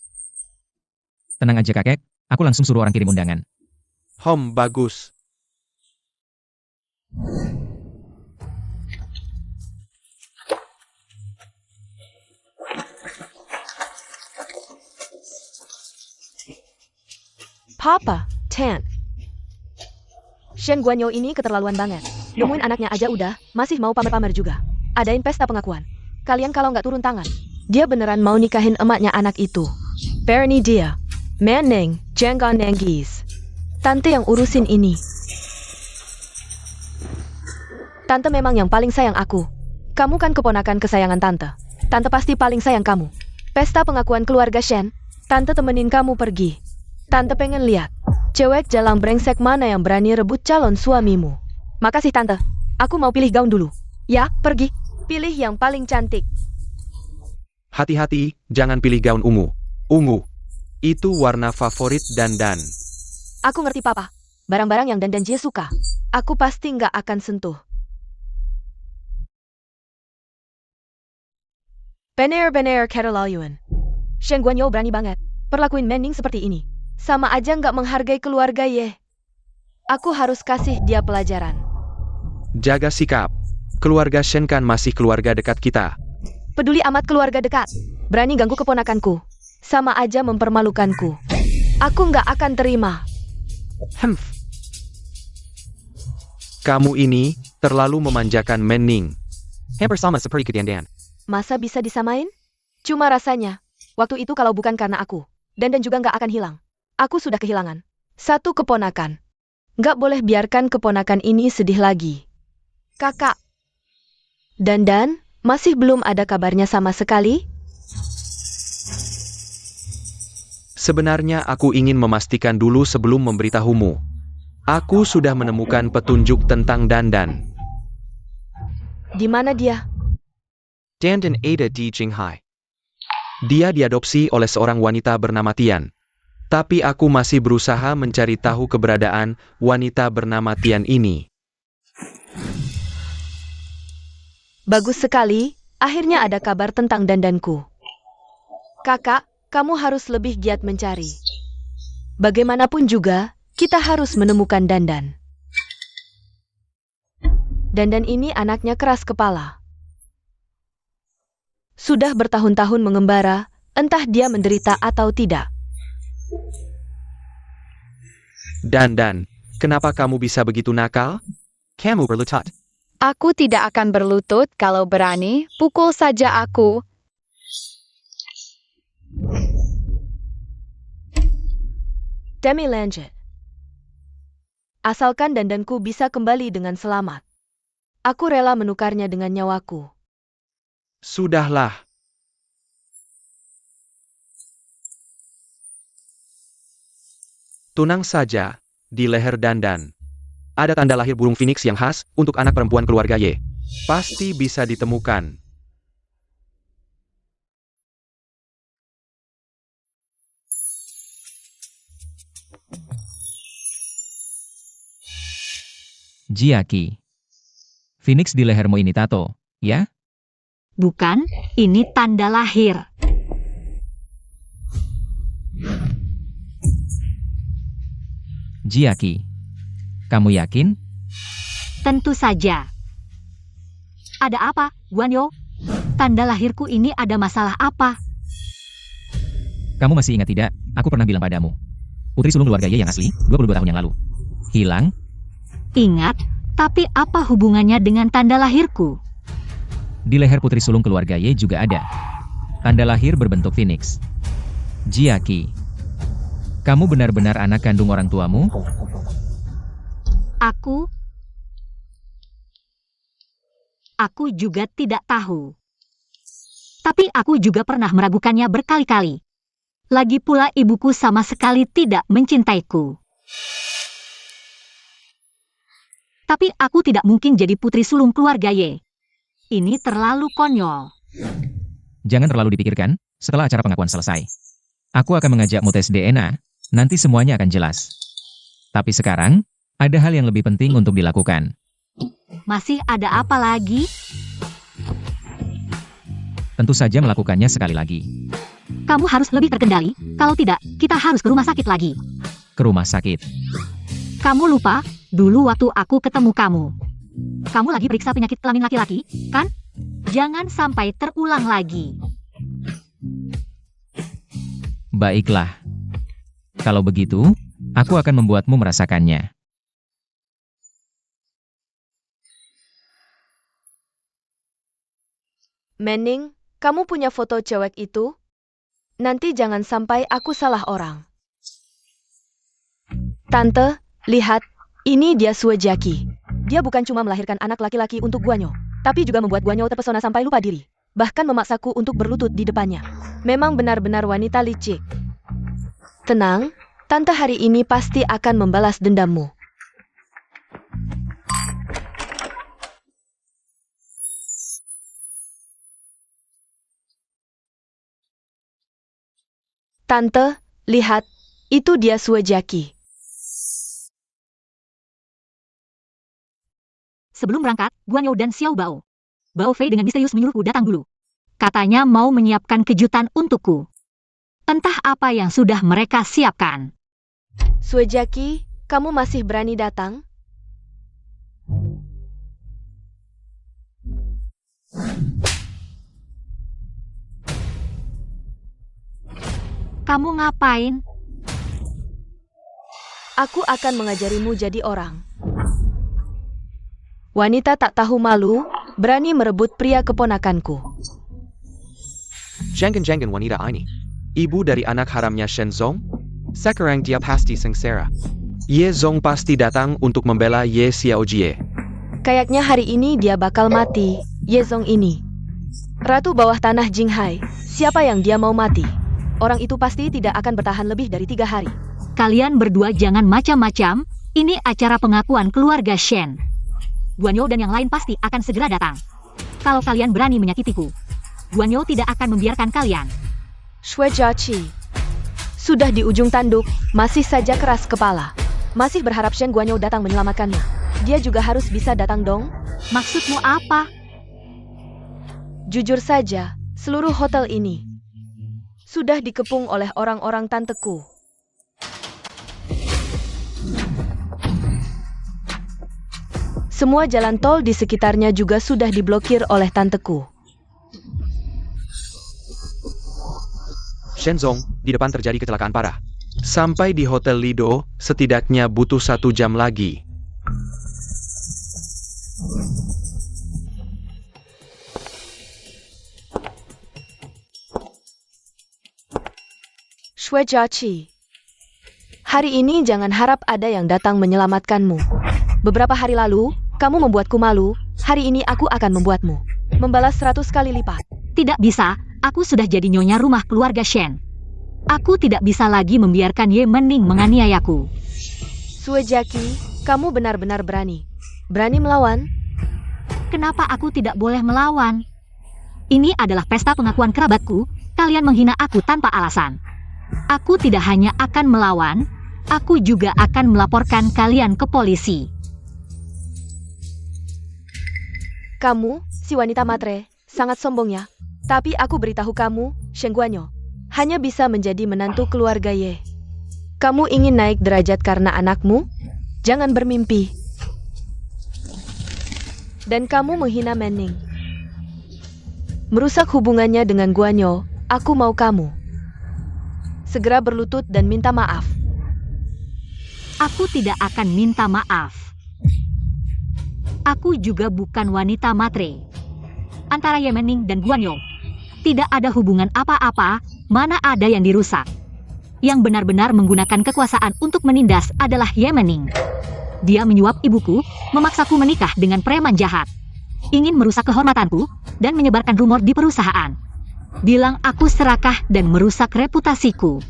Tenang aja kakek, aku langsung suruh orang kirim undangan. Bagus. Papa, Tan. Shen Guanyo ini keterlaluan banget. Nemuin anaknya aja udah, masih mau pamer-pamer juga. Adain pesta pengakuan. Kalian kalau nggak turun tangan. Dia beneran mau nikahin emaknya anak itu. Bernie dia. Manning, jangan nangis. Tante yang urusin ini. Tante memang yang paling sayang aku. Kamu kan keponakan kesayangan tante. Tante pasti paling sayang kamu. Pesta pengakuan keluarga Shen, tante temenin kamu pergi. Tante pengen lihat, cewek jalang brengsek mana yang berani rebut calon suamimu. Makasih tante, aku mau pilih gaun dulu. Ya, pergi. Pilih yang paling cantik. Hati-hati, jangan pilih gaun ungu. Ungu. Itu warna favorit Dandan. Aku ngerti papa. Barang-barang yang Dandan Jie suka, aku pasti nggak akan sentuh. Bener-bener keterlaluan. Shen Guanyo berani banget. Perlakuin Manning seperti ini. Sama aja nggak menghargai keluarga Ye. Aku harus kasih dia pelajaran. Jaga sikap. Keluarga Shen kan masih keluarga dekat kita. Peduli amat keluarga dekat. Berani ganggu keponakanku. Sama aja mempermalukanku. Aku nggak akan terima. Kamu ini Terlalu memanjakan Menning. Hampir sama seperti ke Dandan. Masa bisa disamain? Cuma rasanya, waktu itu kalau bukan karena aku, Dandan juga nggak akan hilang. Aku sudah kehilangan satu keponakan. Nggak boleh biarkan keponakan ini sedih lagi. Kakak. Dandan, masih belum ada kabarnya sama sekali? Sebenarnya aku ingin memastikan dulu sebelum memberitahumu. Aku sudah menemukan petunjuk tentang Dandan. Di mana dia? Dandan ada di Qinghai. Dia diadopsi oleh seorang wanita bernama Tian. Tapi aku masih berusaha mencari tahu keberadaan wanita bernama Tian ini. Bagus sekali, akhirnya ada kabar tentang Dandanku. Kakak, kamu harus lebih giat mencari. Bagaimanapun juga, kita harus menemukan Dandan. Dandan ini anaknya keras kepala. Sudah bertahun-tahun mengembara, entah dia menderita atau tidak. Dandan, kenapa kamu bisa begitu nakal? Kamu berlutut. Aku tidak akan berlutut kalau berani, pukul saja aku. Demi lanjut. Asalkan Dandanku bisa kembali dengan selamat. Aku rela menukarnya dengan nyawaku. Sudahlah. Tunang saja, di leher Dandan. Ada tanda lahir burung phoenix yang khas untuk anak perempuan keluarga Y. Pasti bisa ditemukan. Jiaki. Phoenix di lehermu ini tato, ya? Bukan, ini tanda lahir. Jiaki. Kamu yakin? Tentu saja. Ada apa, Guanyo? Tanda lahirku ini ada masalah apa? Kamu masih ingat tidak? Aku pernah bilang padamu. Putri sulung keluarga Y yang asli, 22 tahun yang lalu. Hilang? Ingat, tapi apa hubungannya dengan tanda lahirku? Di leher putri sulung keluarga Y juga ada. Tanda lahir berbentuk phoenix. Jiaki. Kamu benar-benar anak kandung orang tuamu? Aku juga tidak tahu. Tapi aku juga pernah meragukannya berkali-kali. Lagi pula ibuku sama sekali tidak mencintaiku. Tapi aku tidak mungkin jadi putri sulung keluarga Y. Ini terlalu konyol. Jangan terlalu dipikirkan, setelah acara pengakuan selesai. Aku akan mengajakmu tes DNA, nanti semuanya akan jelas. Tapi sekarang, ada hal yang lebih penting untuk dilakukan. Masih ada apa lagi? Tentu saja melakukannya sekali lagi. Kamu harus lebih terkendali, kalau tidak, kita harus ke rumah sakit lagi. Ke rumah sakit. Kamu lupa, dulu waktu aku ketemu kamu. Kamu lagi periksa penyakit kelamin laki-laki, kan? Jangan sampai terulang lagi. Baiklah. Kalau begitu, aku akan membuatmu merasakannya. Menning, kamu punya foto cewek itu? Nanti jangan sampai aku salah orang. Tante, lihat, ini dia Suejaki. Dia bukan cuma melahirkan anak laki-laki untuk Guanyo, tapi juga membuat Guanyo terpesona sampai lupa diri. Bahkan memaksaku untuk berlutut di depannya. Memang benar-benar wanita licik. Tenang, Tante hari ini pasti akan membalas dendammu. Tante, lihat, itu dia Suejaki. Sebelum berangkat, Guanyo dan Xiao Bao. Bao Fei dengan misterius menyuruhku datang dulu. Katanya mau menyiapkan kejutan untukku. Entah apa yang sudah mereka siapkan. Suejaki, kamu masih berani datang? Kamu ngapain? Aku akan mengajarimu jadi orang. Wanita tak tahu malu, berani merebut pria keponakanku. Jangan wanita ini. Ibu dari anak haramnya Shen Zong? Sekarang dia pasti sengsara. Ye Zong pasti datang untuk membela Ye Xiaojie. Kayaknya hari ini dia bakal mati, Ye Zong ini. Ratu bawah tanah Jinghai, siapa yang dia mau mati? Orang itu pasti tidak akan bertahan lebih dari 3 hari. Kalian berdua jangan macam-macam, ini acara pengakuan keluarga Shen. Guanyo dan yang lain pasti akan segera datang. Kalau kalian berani menyakitiku, Guanyo tidak akan membiarkan kalian. Shui Jiaqi. Sudah di ujung tanduk, masih saja keras kepala. Masih berharap Shen Guanyo datang menyelamatkanmu. Dia juga harus bisa datang dong. Maksudmu apa? Jujur saja, seluruh hotel ini sudah dikepung oleh orang-orang tanteku. Semua jalan tol di sekitarnya juga sudah diblokir oleh tanteku. Shen Zong, di depan terjadi kecelakaan parah. Sampai di Hotel Lido, setidaknya butuh 1 jam lagi. Shui Jiaqi. Hari ini jangan harap ada yang datang menyelamatkanmu. Beberapa hari lalu, kamu membuatku malu, hari ini aku akan membuatmu membalas 100 kali lipat. Tidak bisa, aku sudah jadi nyonya rumah keluarga Shen. Aku tidak bisa lagi membiarkan Ye Mening menganiayaku. Shui Jiaqi, kamu benar-benar berani. Berani melawan? Kenapa aku tidak boleh melawan? Ini adalah pesta pengakuan kerabatku, kalian menghina aku tanpa alasan. Aku tidak hanya akan melawan, aku juga akan melaporkan kalian ke polisi. Kamu, si wanita matre, sangat sombong ya. Tapi aku beritahu kamu, Shen Guanyo, hanya bisa menjadi menantu keluarga Ye. Kamu ingin naik derajat karena anakmu? Jangan bermimpi. Dan kamu menghina Mening. Merusak hubungannya dengan Guanyo, aku mau kamu segera berlutut dan minta maaf. Aku tidak akan minta maaf. Aku juga bukan wanita matre. Antara Ye Mening dan Guanyo, tidak ada hubungan apa-apa, mana ada yang dirusak. Yang benar-benar menggunakan kekuasaan untuk menindas adalah Ye Mening. Dia menyuap ibuku, memaksaku menikah dengan preman jahat. Ingin merusak kehormatanku, dan menyebarkan rumor di perusahaan. Bilang aku serakah dan merusak reputasiku.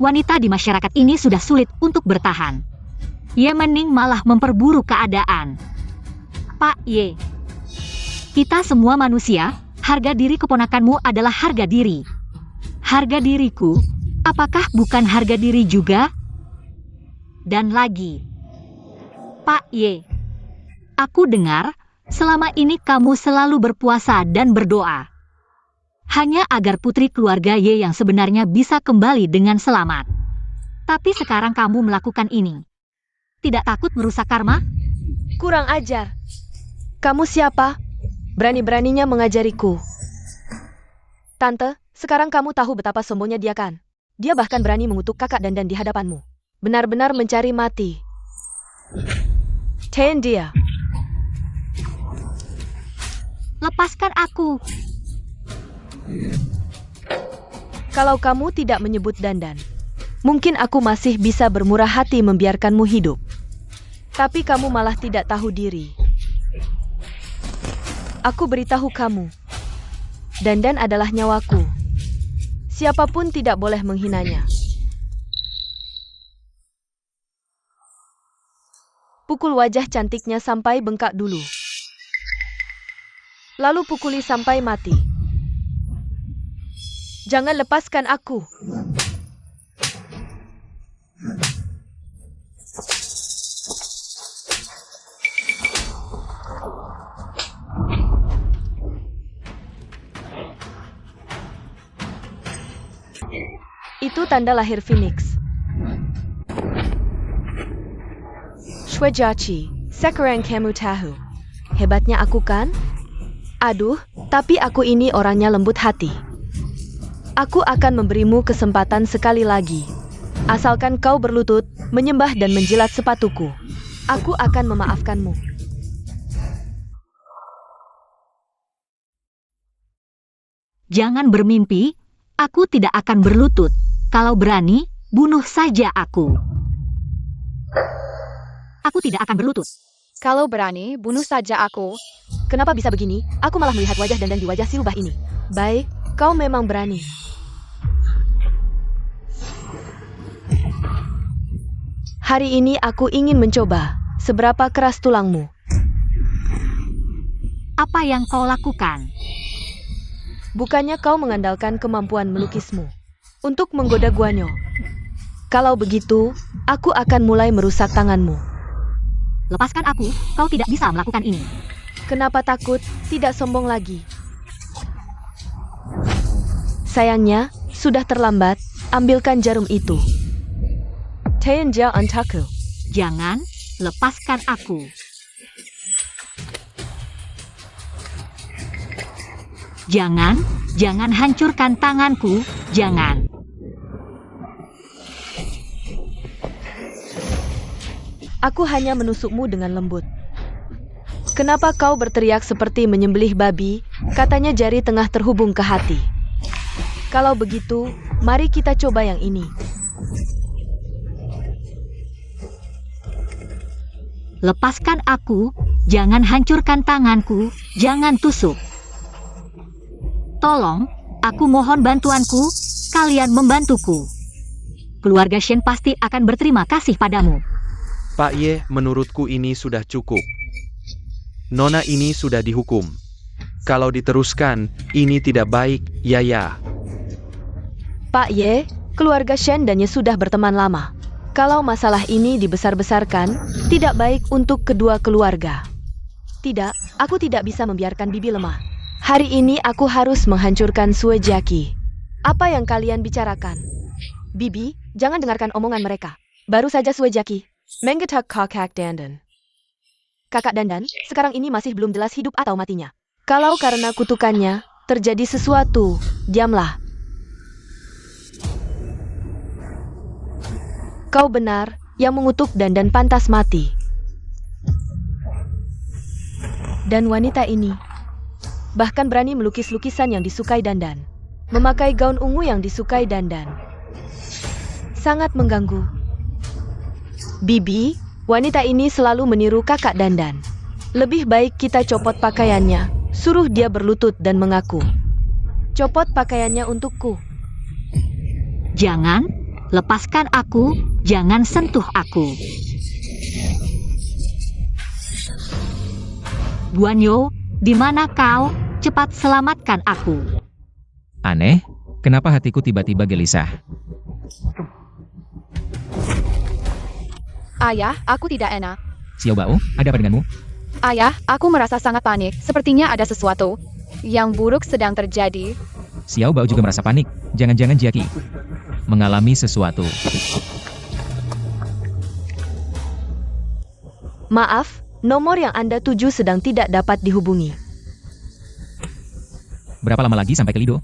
Wanita di masyarakat ini sudah sulit untuk bertahan. Ye Mening malah memperburuk keadaan. Pak Ye, kita semua manusia, harga diri keponakanmu adalah harga diri. Harga diriku, apakah bukan harga diri juga? Dan lagi, Pak Ye, aku dengar selama ini kamu selalu berpuasa dan berdoa. Hanya agar putri keluarga Ye yang sebenarnya bisa kembali dengan selamat. Tapi sekarang kamu melakukan ini. Tidak takut merusak karma? Kurang ajar. Kamu siapa? Berani-beraninya mengajariku. Tante, sekarang kamu tahu betapa sombongnya dia kan? Dia bahkan berani mengutuk kakak dandan di hadapanmu. Benar-benar mencari mati. Tahan dia. Lepaskan aku. Kalau kamu tidak menyebut dandan, mungkin aku masih bisa bermurah hati membiarkanmu hidup. Tapi kamu malah tidak tahu diri. Aku beritahu kamu, dandan adalah nyawaku. Siapapun tidak boleh menghinanya. Pukul wajah cantiknya sampai bengkak dulu. Lalu pukuli sampai mati. Jangan lepaskan aku. Itu tanda lahir Phoenix. Shui Jiaqi, sekarang kamu tahu. Hebatnya aku kan? Aduh, tapi aku ini orangnya lembut hati. Aku akan memberimu kesempatan sekali lagi. Asalkan kau berlutut, menyembah dan menjilat sepatuku. Aku akan memaafkanmu. Jangan bermimpi, aku tidak akan berlutut. Kalau berani, bunuh saja aku. Aku tidak akan berlutut. Kalau berani, bunuh saja aku. Kenapa bisa begini? Aku malah melihat wajah dandan di wajah si rubah ini. Baik, kau memang berani. Hari ini aku ingin mencoba seberapa keras tulangmu. Apa yang kau lakukan? Bukannya kau mengandalkan kemampuan melukismu untuk menggoda Guanyo. Kalau begitu, aku akan mulai merusak tanganmu. Lepaskan aku, kau tidak bisa melakukan ini. Kenapa takut? Tidak sombong lagi. Sayangnya, sudah terlambat. Ambilkan jarum itu. Taenja antaku. Jangan, lepaskan aku. Jangan hancurkan tanganku, jangan. Aku hanya menusukmu dengan lembut. Kenapa kau berteriak seperti menyembelih babi? Katanya jari tengah terhubung ke hati. Kalau begitu, mari kita coba yang ini. Lepaskan aku, jangan hancurkan tanganku, jangan tusuk. Tolong, aku mohon bantuanku, kalian membantuku. Keluarga Shen pasti akan berterima kasih padamu. Pak Ye, menurutku ini sudah cukup. Nona ini sudah dihukum. Kalau diteruskan, ini tidak baik, ya. Pak Ye, keluarga Shen dan Ye sudah berteman lama. Kalau masalah ini dibesar-besarkan, tidak baik untuk kedua keluarga. Tidak, aku tidak bisa membiarkan Bibi lemah. Hari ini aku harus menghancurkan Suejaki. Apa yang kalian bicarakan? Bibi, jangan dengarkan omongan mereka. Baru saja Suejaki. Menggetak kakak dandan. Kakak dandan, sekarang ini masih belum jelas hidup atau matinya. Kalau karena kutukannya, terjadi sesuatu, diamlah. Kau benar, yang mengutuk dandan pantas mati. Dan wanita ini bahkan berani melukis lukisan yang disukai dandan. Memakai gaun ungu yang disukai dandan. Sangat mengganggu. Bibi, wanita ini selalu meniru kakak dandan. Lebih baik kita copot pakaiannya, suruh dia berlutut dan mengaku. Copot pakaiannya untukku. Jangan, lepaskan aku, jangan sentuh aku. Guanyo, di mana kau? Cepat selamatkan aku. Aneh, kenapa hatiku tiba-tiba gelisah? Ayah, aku tidak enak. Xiao Bao, ada apa denganmu? Ayah, aku merasa sangat panik. Sepertinya ada sesuatu yang buruk sedang terjadi. Xiao Bao juga merasa panik. Jangan-jangan Jiaki mengalami sesuatu. Maaf, nomor yang Anda tuju sedang tidak dapat dihubungi. Berapa lama lagi sampai ke Lido?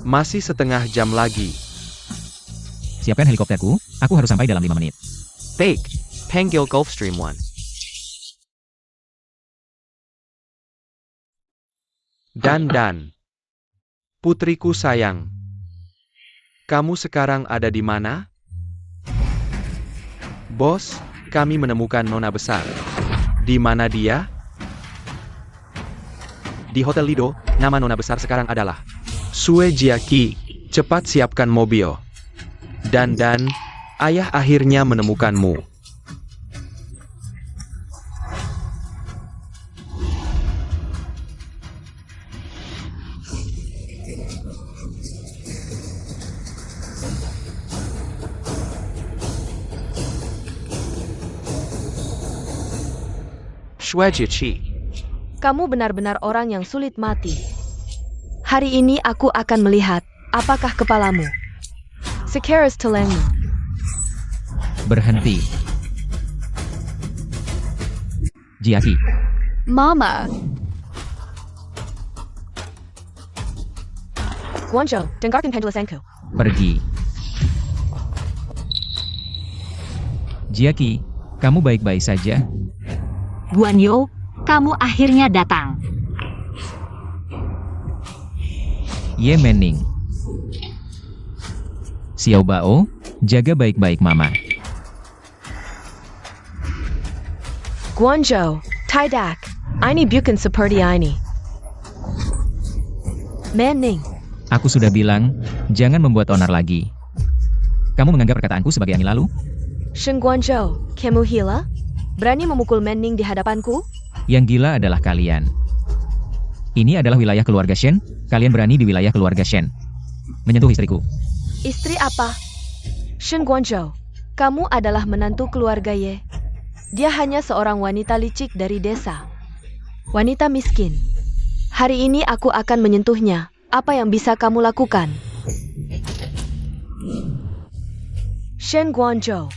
Masih setengah jam lagi. Siapkan helikopterku, aku harus sampai dalam 5 menit. Fake. Panggil Gulfstream 1. Dan. Putriku sayang. Kamu sekarang ada di mana? Bos, kami menemukan Nona besar. Di mana dia? Di Hotel Lido, nama Nona besar sekarang adalah Suejaki. Cepat siapkan mobil. Dan, ayah akhirnya menemukanmu. Shuejiqi. Kamu benar-benar orang yang sulit mati. Hari ini aku akan melihat apakah kepalamu. Sekeras telengmu. Berhenti. Jiaki, Mama, Guanzhou, dengarkan penjelasanku. pergi. Jiaki, Kamu baik-baik saja? Guan Yu, kamu akhirnya datang. Ye Menning. Xiao Bao, jaga baik-baik Mama. Guangzhou, tidak. Ini bukan seperti ini. Menning, Aku sudah bilang, jangan membuat onar lagi. Kamu menganggap perkataanku sebagai angin lalu? Shen Guangzhou, kamu gila? Berani memukul Menning di hadapanku? Yang gila adalah kalian. Ini adalah wilayah keluarga Shen, kalian berani di wilayah keluarga Shen menyentuh istriku. Istri apa? Shen Guangzhou, kamu adalah menantu keluarga Ye. Dia hanya seorang wanita licik dari desa. Wanita miskin. Hari ini aku akan menyentuhnya. Apa yang bisa kamu lakukan? Shen Guangzhou,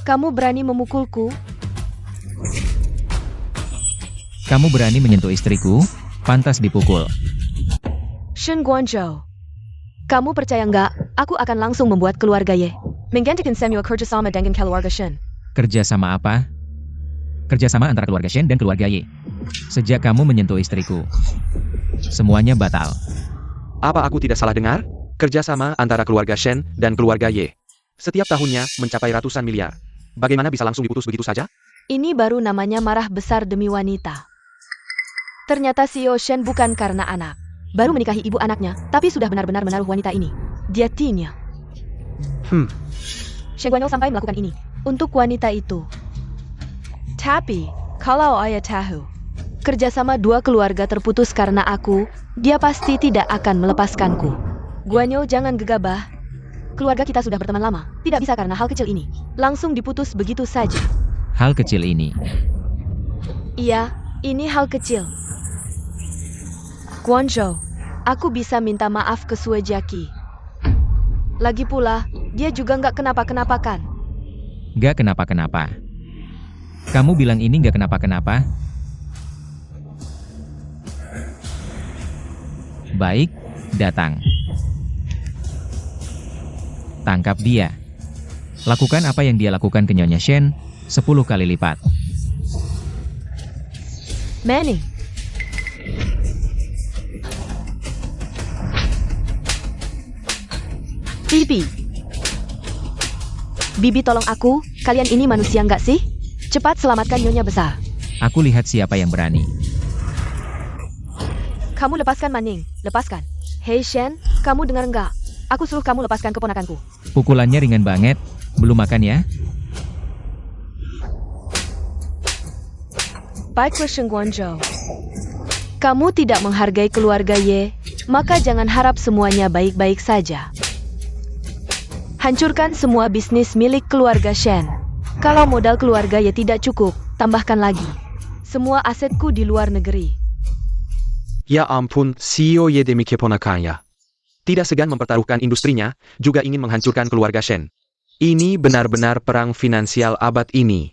kamu berani memukulku? Kamu berani menyentuh istriku, pantas dipukul. Shen Guangzhou, kamu percaya nggak? Aku akan langsung membuat keluarga Ye menggantikan semua kerjasama dengan keluarga Shen. Kerjasama apa? Kerjasama antara keluarga Shen dan keluarga Ye. Sejak kamu menyentuh istriku, semuanya batal. Apa aku tidak salah dengar? Kerjasama antara keluarga Shen dan keluarga Ye. Setiap tahunnya mencapai ratusan miliar. Bagaimana bisa langsung diputus begitu saja? Ini baru namanya marah besar demi wanita. Ternyata CEO Shen bukan karena anak. Baru menikahi ibu anaknya, tapi sudah benar-benar menaruh wanita ini. Dia tinya. Shen Guangzhou sampai melakukan ini untuk wanita itu. Tapi, kalau ayah tahu, kerjasama dua keluarga terputus karena aku, dia pasti tidak akan melepaskanku. Guanyo, jangan gegabah. Keluarga kita sudah berteman lama, tidak bisa karena hal kecil ini. Langsung diputus begitu saja. Hal kecil ini. Iya, ini hal kecil. Guangzhou, aku bisa minta maaf ke Suejaki. Lagi pula, dia juga nggak kenapa-kenapa kan? Gak kenapa-kenapa. Kamu bilang ini gak kenapa-kenapa? Baik, datang. Tangkap dia. Lakukan apa yang dia lakukan ke Nyonya Shen, 10 kali lipat. Manning. Bibi tolong aku, kalian ini manusia nggak sih? Cepat selamatkan Nyonya besar. Aku lihat siapa yang berani. Kamu lepaskan Manning, lepaskan. Hei Shen, kamu dengar nggak? Aku suruh kamu lepaskan keponakanku. Pukulannya ringan banget, belum makan ya? Baiklah Shen Guangzhou. Kamu tidak menghargai keluarga Ye, maka jangan harap semuanya baik-baik saja. Hancurkan semua bisnis milik keluarga Shen. Kalau modal keluarga Ye tidak cukup, tambahkan lagi. Semua asetku di luar negeri. Ya ampun, CEO Ye demi keponakannya. Tidak segan mempertaruhkan industrinya, juga ingin menghancurkan keluarga Shen. Ini benar-benar perang finansial abad ini.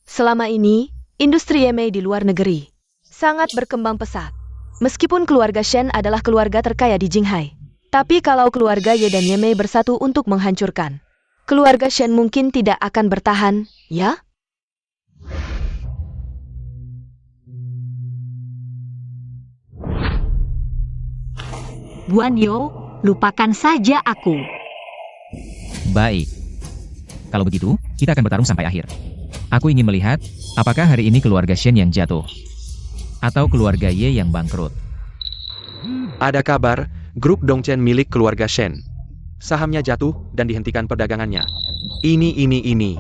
Selama ini, industri Yemei di luar negeri sangat berkembang pesat. Meskipun keluarga Shen adalah keluarga terkaya di Jinghai, tapi kalau keluarga Ye dan Yemei bersatu untuk menghancurkan, keluarga Shen mungkin tidak akan bertahan, ya? Guan Yu, lupakan saja aku. Baik. Kalau begitu, kita akan bertarung sampai akhir. Aku ingin melihat, apakah hari ini keluarga Shen yang jatuh, atau keluarga Ye yang bangkrut. Ada kabar, grup Dongchen milik keluarga Shen. Sahamnya jatuh dan dihentikan perdagangannya. Ini.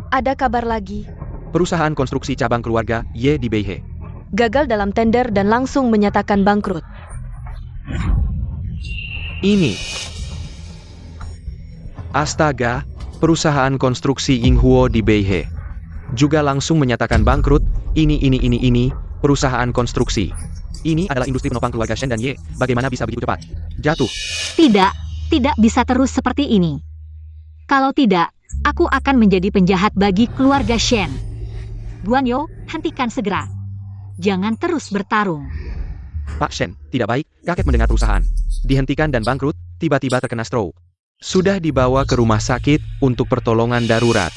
Ada kabar lagi. Perusahaan konstruksi cabang keluarga Ye di Beihe. Gagal dalam tender dan langsung menyatakan bangkrut. Ini. Astaga, perusahaan konstruksi Yinghuo di Beihe. Juga langsung menyatakan bangkrut. Ini, perusahaan konstruksi. Ini adalah industri penopang keluarga Shen dan Ye. Bagaimana bisa begitu cepat? Jatuh. Tidak bisa terus seperti ini. Kalau tidak, aku akan menjadi penjahat bagi keluarga Shen. Guan Yu, hentikan segera. Jangan terus bertarung. Pak Shen, tidak baik, kakek mendengar perusahaan dihentikan dan bangkrut, tiba-tiba terkena stroke. Sudah dibawa ke rumah sakit untuk pertolongan darurat.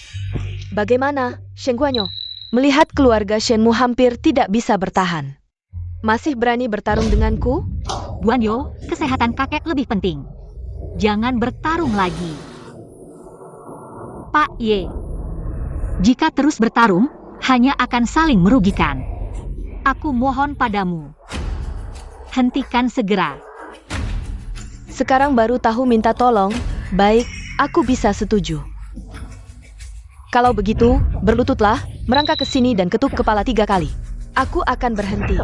Bagaimana, Shen Guanyo? Melihat keluarga Shenmu hampir tidak bisa bertahan. Masih berani bertarung denganku? Guanyo, kesehatan kakek lebih penting. Jangan bertarung lagi. Pak Ye. Jika terus bertarung, hanya akan saling merugikan. Aku mohon padamu. Hentikan segera. Sekarang baru tahu minta tolong. Baik, aku bisa setuju. Kalau begitu, berlututlah, merangkak ke sini dan ketuk kepala 3 kali. Aku akan berhenti.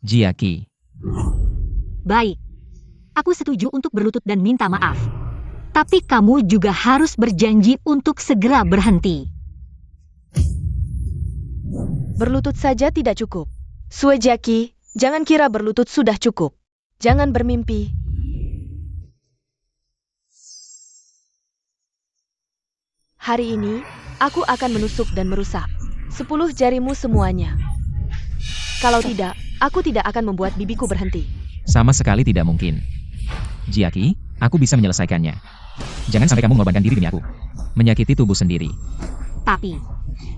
Jiaki. Baik. Aku setuju untuk berlutut dan minta maaf. Tapi kamu juga harus berjanji untuk segera berhenti. Berlutut saja tidak cukup. Suejaki, jangan kira berlutut sudah cukup. Jangan bermimpi. Hari ini, aku akan menusuk dan merusak 10 jarimu semuanya. Kalau tidak, aku tidak akan membuat bibiku berhenti. Sama sekali tidak mungkin. Jiaki, aku bisa menyelesaikannya. Jangan sampai kamu mengorbankan diri demi aku. Menyakiti tubuh sendiri.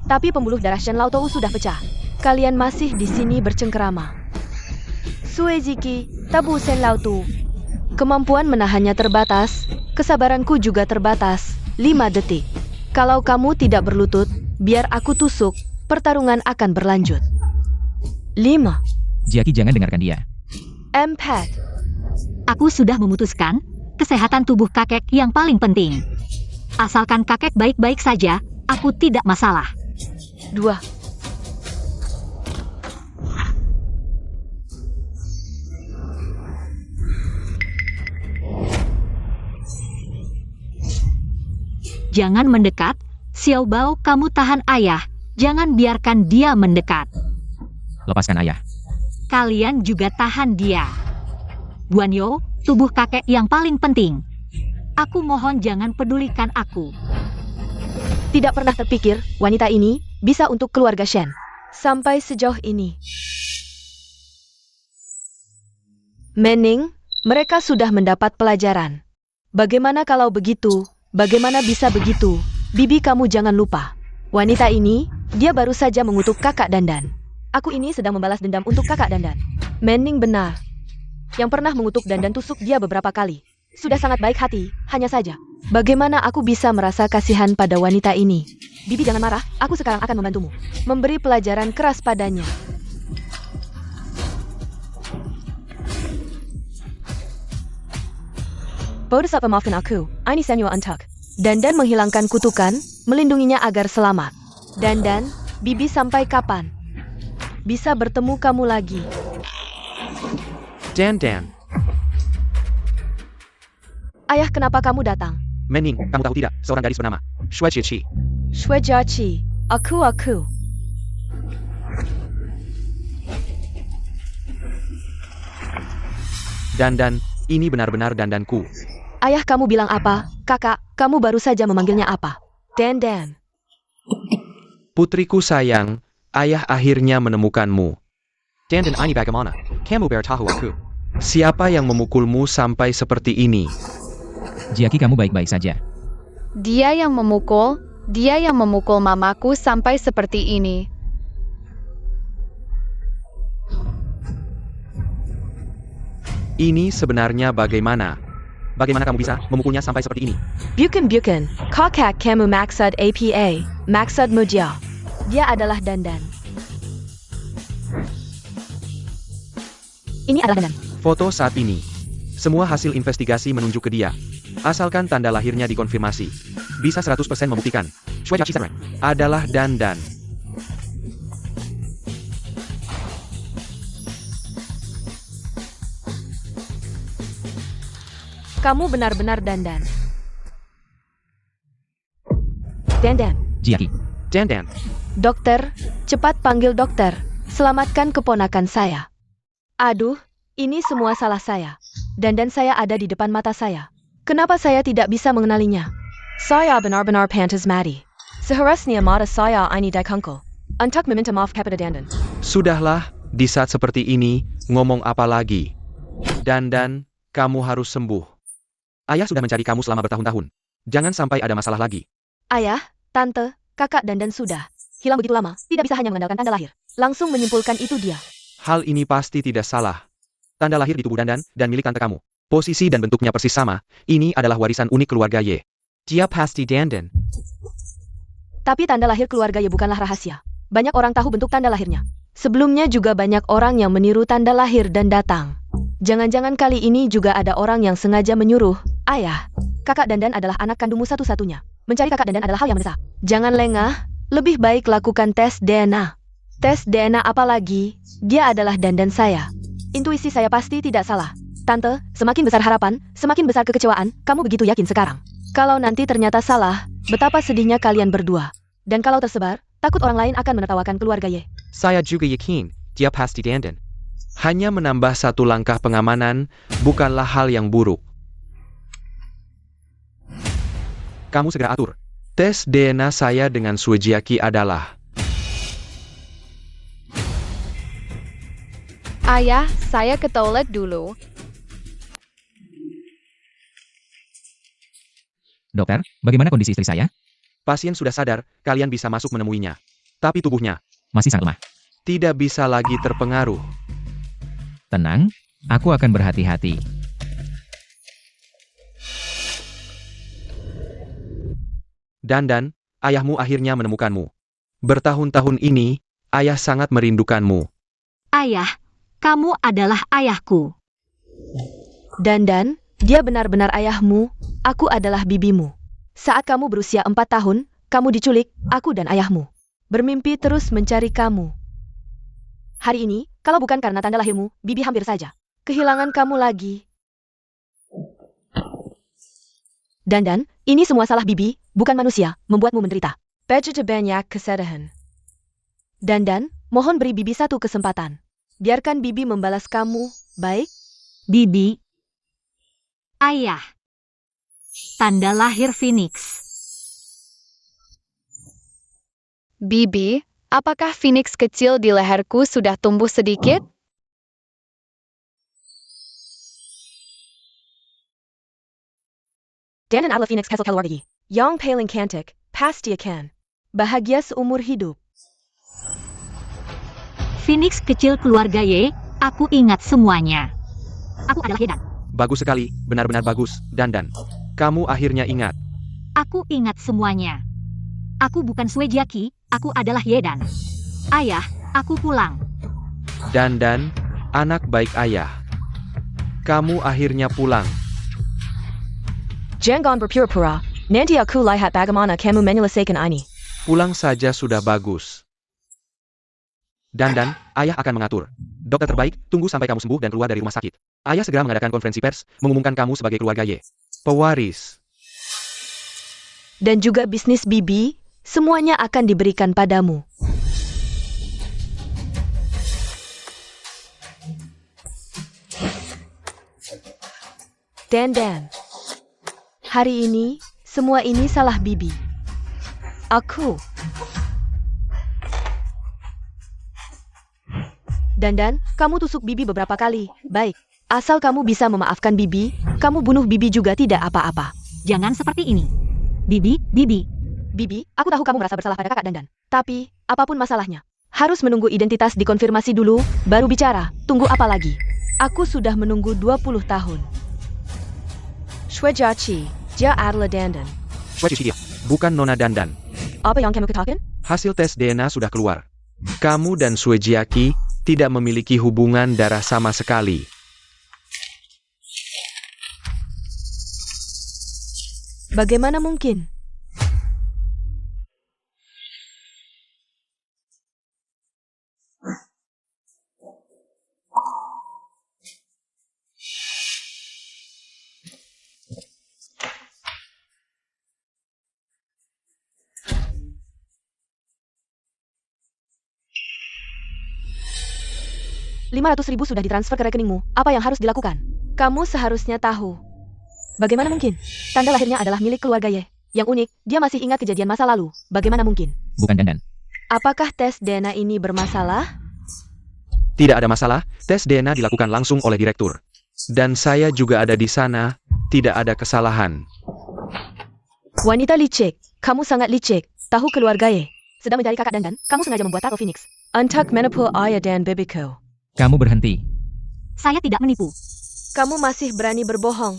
Tapi pembuluh darah Shen Lao Tou sudah pecah. Kalian masih di sini bercengkerama. Suejiki, tabu Shen Lao Tou. Kemampuan menahannya terbatas, kesabaranku juga terbatas. 5 detik. Kalau kamu tidak berlutut, biar aku tusuk, pertarungan akan berlanjut. 5. Jiaki, jangan dengarkan dia. 4. Aku sudah memutuskan, kesehatan tubuh kakek yang paling penting. Asalkan kakek baik-baik saja, aku tidak masalah. 2. Jangan mendekat, Xiao Bao, kamu tahan ayah. Jangan biarkan dia mendekat. Lepaskan ayah. Kalian juga tahan dia. Guanyo, tubuh kakek yang paling penting. Aku mohon jangan pedulikan aku. Tidak pernah terpikir, wanita ini bisa untuk keluarga Shen. Sampai sejauh ini. Mening, mereka sudah mendapat pelajaran. Bagaimana kalau begitu? Bagaimana bisa begitu? Bibi, kamu jangan lupa. Wanita ini, dia baru saja mengutuk kakak Dandan. Aku ini sedang membalas dendam untuk kakak Dandan. Mening benar. Yang pernah mengutuk Dandan tusuk dia beberapa kali. Sudah sangat baik hati, hanya saja. Bagaimana aku bisa merasa kasihan pada wanita ini? Bibi, jangan marah, aku sekarang akan membantumu. Memberi pelajaran keras padanya. Bodoh apa maafkan aku, ini Senyo Antuk. Dandan menghilangkan kutukan, melindunginya agar selamat. Dandan, Bibi sampai kapan? Bisa bertemu kamu lagi. Dan. Ayah, kenapa kamu datang? Mening, kamu tahu tidak, seorang gadis bernama Shui Jiaqi. Shuejachi, aku. Dan, ini benar-benar dandanku. Ayah, kamu bilang apa? Kakak, kamu baru saja memanggilnya apa? Dan. Putriku sayang, ayah akhirnya menemukanmu. Dan ini bagaimana? Kamu bertahu aku. Siapa yang memukulmu sampai seperti ini? Jiaki, kamu baik-baik saja. Dia yang memukul mamaku sampai seperti ini. Ini sebenarnya bagaimana? Bagaimana kamu bisa memukulnya sampai seperti ini? Bukan. Kakak kamu maksud apa? Maksud Mujia. Dia adalah Dandan. Ini adalah Dandan. Foto saat ini. Semua hasil investigasi menunjuk ke dia. Asalkan tanda lahirnya dikonfirmasi. Bisa 100% membuktikan. Shui Jiaqi Senran. Adalah Dandan. Kamu benar-benar Dandan. Dandan. Jiaki. Dan. Dokter, cepat panggil dokter. Selamatkan keponakan saya. Aduh, ini semua salah saya. Dandan saya ada di depan mata saya. Kenapa saya tidak bisa mengenalinya? Saya benar-benar pantas mati. Seharusnya mata saya ini dikungkul. Untuk meminta maaf kepada Dandan. Sudahlah, di saat seperti ini, ngomong apa lagi? Dandan, kamu harus sembuh. Ayah sudah mencari kamu selama bertahun-tahun. Jangan sampai ada masalah lagi. Ayah, tante, kakak dan sudah. Hilang begitu lama, tidak bisa hanya mengandalkan tanda lahir. Langsung menyimpulkan itu dia. Hal ini pasti tidak salah. Tanda lahir di tubuh Dandan dan milik tante kamu. Posisi dan bentuknya persis sama. Ini adalah warisan unik keluarga Ye. Dia pasti Dandan. Tapi tanda lahir keluarga Ye bukanlah rahasia. Banyak orang tahu bentuk tanda lahirnya. Sebelumnya juga banyak orang yang meniru tanda lahir dan datang. Jangan-jangan kali ini juga ada orang yang sengaja menyuruh. Ayah, kakak Dandan adalah anak kandungmu satu-satunya. Mencari kakak Dandan adalah hal yang mendesak. Jangan lengah, lebih baik lakukan tes DNA. Tes DNA apalagi, dia adalah Dandan saya. Intuisi saya pasti tidak salah. Tante, semakin besar harapan, semakin besar kekecewaan, kamu begitu yakin sekarang. Kalau nanti ternyata salah, betapa sedihnya kalian berdua. Dan kalau tersebar, takut orang lain akan menertawakan keluarga Ye. Saya juga yakin. Dia pasti Dandan. Hanya menambah satu langkah pengamanan bukanlah hal yang buruk. Kamu segera atur. Tes DNA saya dengan Suejiaki adalah... Ayah, saya ke toilet dulu. Dokter, bagaimana kondisi istri saya? Pasien sudah sadar, kalian bisa masuk menemuinya. Tapi tubuhnya Masih sangat lemah. tidak bisa lagi terpengaruh. Tenang, aku akan berhati-hati. Dandan, ayahmu akhirnya menemukanmu. Bertahun-tahun ini, ayah sangat merindukanmu. Ayah, kamu adalah ayahku. Dandan, dia benar-benar ayahmu, aku adalah bibimu. Saat kamu berusia 4 tahun, kamu diculik, aku dan ayahmu. Bermimpi terus mencari kamu. Hari ini, kalau bukan karena tanda lahirmu, bibi hampir saja kehilangan kamu lagi. Dandan, ini semua salah bibi, bukan manusia, membuatmu menderita. Begitu banyak kesedihan. Dandan, mohon beri bibi satu kesempatan. Biarkan bibi membalas kamu, baik? Bibi. Ayah. Tanda lahir Phoenix. Bibi, apakah Phoenix kecil di leherku sudah tumbuh sedikit? Dandan adalah Phoenix Castle keluarga Yi. Yang paling cantik, pasti akan bahagia seumur hidup. Phoenix kecil keluarga Ye, aku ingat semuanya. Aku adalah Yedan. Bagus sekali, benar-benar bagus, Dandan. Kamu akhirnya ingat. Aku ingat semuanya. Aku bukan Suejiaki, aku adalah Yedan. Ayah, aku pulang. Dandan, anak baik ayah. Kamu akhirnya pulang. Jangan berpura-pura, nanti aku lihat bagaimana kamu menyelesaikan ini. Pulang saja sudah bagus. Dandan, ayah akan mengatur. Dokter terbaik, tunggu sampai kamu sembuh dan keluar dari rumah sakit. Ayah segera mengadakan konferensi pers, mengumumkan kamu sebagai keluarga Ye. Pewaris. Dan juga bisnis bibi, semuanya akan diberikan padamu. Dandan. Hari ini, semua ini salah bibi. Aku. Dandan, kamu tusuk bibi beberapa kali. Baik. Asal kamu bisa memaafkan bibi, kamu bunuh bibi juga tidak apa-apa. Jangan seperti ini. Bibi, Bibi. Bibi, aku tahu kamu merasa bersalah pada kakak Dandan. Tapi, apapun masalahnya, harus menunggu identitas dikonfirmasi dulu, baru bicara. Tunggu apa lagi? Aku sudah menunggu 20 tahun. Suejiaki, dia adalah Dandan. Suejiaki dia, bukan Nona Dandan. Apa yang kamu katakan? Hasil tes DNA sudah keluar. Kamu dan Suejiaki tidak memiliki hubungan darah sama sekali. Bagaimana mungkin? $500.000 sudah ditransfer ke rekeningmu. Apa yang harus dilakukan? Kamu seharusnya tahu. Bagaimana mungkin? Tanda lahirnya adalah milik keluarga Ye. Yang unik, dia masih ingat kejadian masa lalu. Bagaimana mungkin? Bukan Dandan. Apakah tes DNA ini bermasalah? Tidak ada masalah, tes DNA dilakukan langsung oleh direktur. Dan saya juga ada di sana, tidak ada kesalahan. Wanita licik, kamu sangat licik. Tahu keluarga Ye? Sedang mencari kakak Dandan, kamu sengaja membuat tato Phoenix. Untuk menipu ayah dan bebeku. Kamu berhenti. Saya tidak menipu. Kamu masih berani berbohong.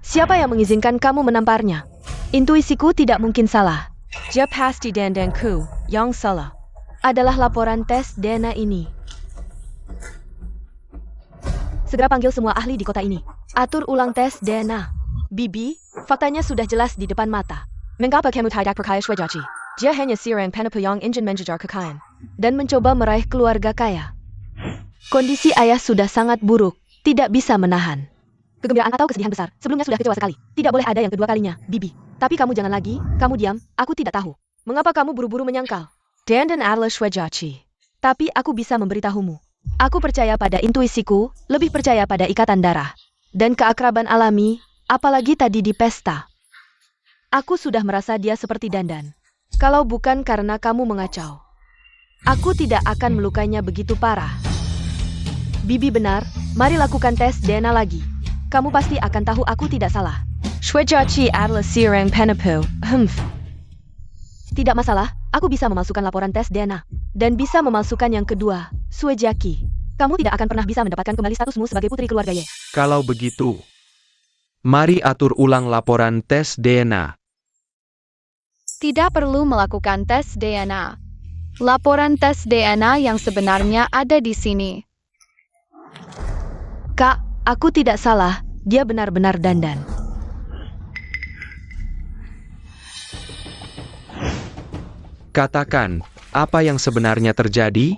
Siapa yang mengizinkan kamu menamparnya? Intuisiku tidak mungkin salah. Dia pasti Dandanku yang salah. Adalah laporan tes DNA ini. Segera panggil semua ahli di kota ini. Atur ulang tes DNA. Bibi, faktanya sudah jelas di depan mata. Mengapa kamu tidak percaya Shwejachi? Dia hanya seorang penipu yang ingin mengejar kekayaan dan mencoba meraih keluarga kaya. Kondisi ayah sudah sangat buruk, tidak bisa menahan. Kegembiraan atau kesedihan besar, sebelumnya sudah kecewa sekali. Tidak boleh ada yang kedua kalinya, Bibi. Tapi kamu jangan lagi, kamu diam, aku tidak tahu. Mengapa kamu buru-buru menyangkal? Dandan adalah Shwejachi. Tapi aku bisa memberitahumu. Aku percaya pada intuisiku, lebih percaya pada ikatan darah. Dan keakraban alami, apalagi tadi di pesta. Aku sudah merasa dia seperti Dandan. Kalau bukan karena kamu mengacau, aku tidak akan melukainya begitu parah. Bibi benar, mari lakukan tes DNA lagi. Kamu pasti akan tahu aku tidak salah. Shwejachi adalah seorang penipu. Tidak masalah, aku bisa memalsukan laporan tes DNA. Dan bisa memalsukan yang kedua, Shwejachi. Kamu tidak akan pernah bisa mendapatkan kembali statusmu sebagai putri keluarga Ye. Kalau begitu, mari atur ulang laporan tes DNA. Tidak perlu melakukan tes DNA. Laporan tes DNA yang sebenarnya ada di sini. Kak, aku tidak salah, dia benar-benar Dandan. Katakan, apa yang sebenarnya terjadi?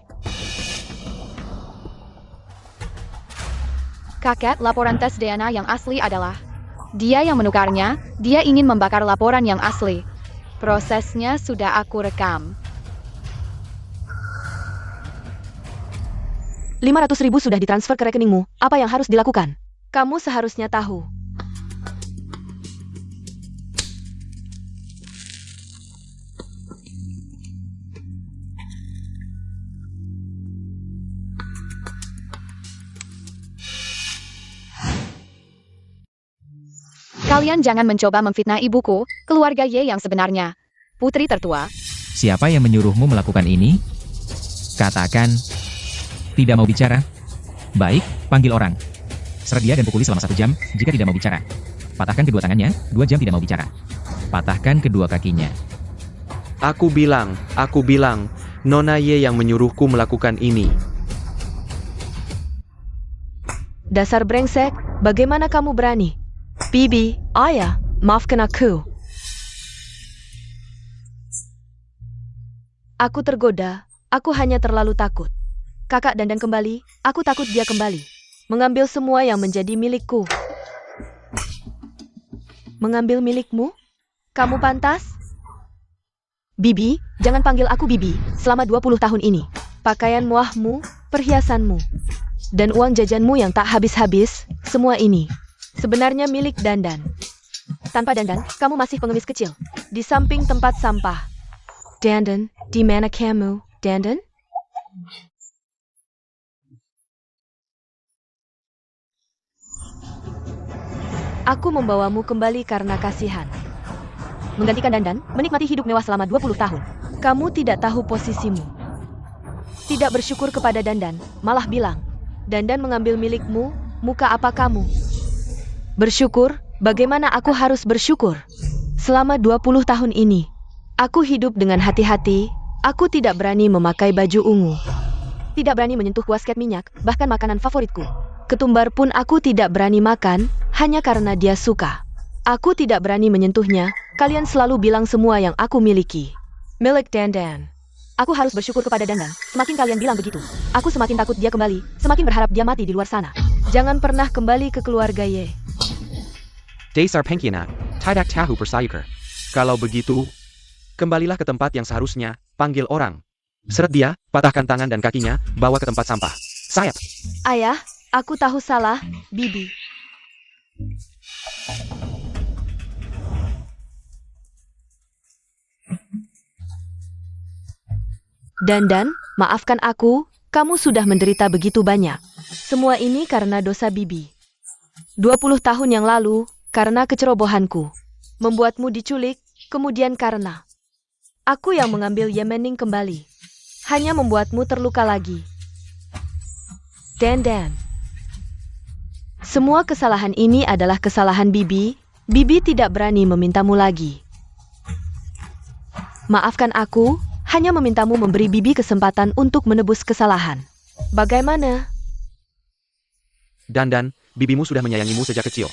Kakek, laporan tes DNA yang asli adalah dia yang menukarnya, dia ingin membakar laporan yang asli. Prosesnya sudah aku rekam. 500.000 sudah ditransfer ke rekeningmu, apa yang harus dilakukan? Kamu seharusnya tahu. Kalian jangan mencoba memfitnah ibuku, keluarga Ye yang sebenarnya. Putri tertua. Siapa yang menyuruhmu melakukan ini? Katakan. Tidak mau bicara? Baik, panggil orang. Seret dia dan pukuli selama 1 jam, jika tidak mau bicara. Patahkan kedua tangannya, 2 jam tidak mau bicara. Patahkan kedua kakinya. Aku bilang, Nona Ye yang menyuruhku melakukan ini. Dasar brengsek, bagaimana kamu berani? Bibi, ayah, maafkan aku. Aku tergoda, aku hanya terlalu takut. Kakak Dandan kembali, aku takut dia kembali. Mengambil semua yang menjadi milikku. Mengambil milikmu? Kamu pantas? Bibi, jangan panggil aku Bibi, selama 20 tahun ini. Pakaian muahmu, perhiasanmu, dan uang jajanmu yang tak habis-habis, semua ini sebenarnya milik Dandan. Tanpa Dandan, kamu masih pengemis kecil, di samping tempat sampah. Dandan, di mana kamu, Dandan? Aku membawamu kembali karena kasihan. Menggantikan Dandan, menikmati hidup mewah selama 20 tahun. Kamu tidak tahu posisimu. Tidak bersyukur kepada Dandan, malah bilang, Dandan mengambil milikmu, muka apa kamu? Bersyukur? Bagaimana aku harus bersyukur? Selama 20 tahun ini, aku hidup dengan hati-hati, aku tidak berani memakai baju ungu. Tidak berani menyentuh wasket minyak, bahkan makanan favoritku. Ketumbar pun aku tidak berani makan, hanya karena dia suka. Aku tidak berani menyentuhnya, kalian selalu bilang semua yang aku miliki. Milik Dandan. Aku harus bersyukur kepada Dandan, semakin kalian bilang begitu. Aku semakin takut dia kembali, semakin berharap dia mati di luar sana. Jangan pernah kembali ke keluarga Ye. Dasar pengkhianat, tidak tahu bersyukur. Kalau begitu, kembalilah ke tempat yang seharusnya, panggil orang. Seret dia, patahkan tangan dan kakinya, bawa ke tempat sampah. Sayap! Ayah, aku tahu salah, Bibi. Dandan, maafkan aku, kamu sudah menderita begitu banyak. Semua ini karena dosa Bibi. 20 tahun yang lalu, karena kecerobohanku, membuatmu diculik, kemudian karena aku yang mengambil Yemening kembali, hanya membuatmu terluka lagi. Dan. Semua kesalahan ini adalah kesalahan Bibi. Bibi tidak berani memintamu lagi. Maafkan aku, hanya memintamu memberi Bibi kesempatan untuk menebus kesalahan. Bagaimana? Dan, bibimu sudah menyayangimu sejak kecil.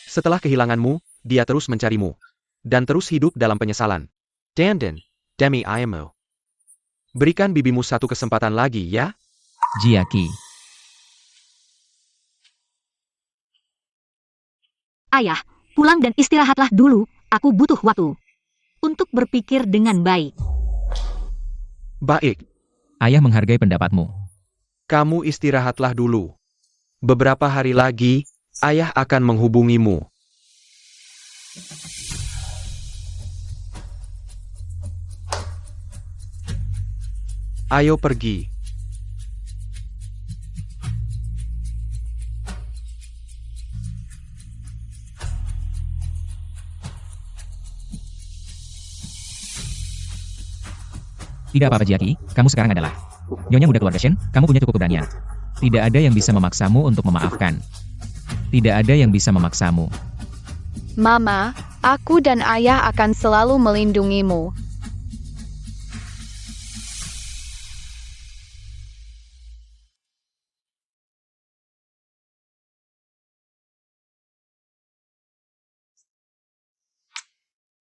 Setelah kehilanganmu, dia terus mencarimu. Dan terus hidup dalam penyesalan. Dan, Demi Ayamo. Berikan bibimu satu kesempatan lagi ya. Jiaki. Ayah, pulang dan istirahatlah dulu, aku butuh waktu untuk berpikir dengan baik. Baik, Ayah menghargai pendapatmu. kamu istirahatlah dulu. Beberapa hari lagi, ayah akan menghubungimu. Ayo pergi. Tidak apa-apa Jiaki, kamu sekarang adalah Nyonya muda keluarga Shen, kamu punya cukup keberanian. Tidak ada yang bisa memaksamu untuk memaafkan. Tidak ada yang bisa memaksamu. Mama, aku dan ayah akan selalu melindungimu.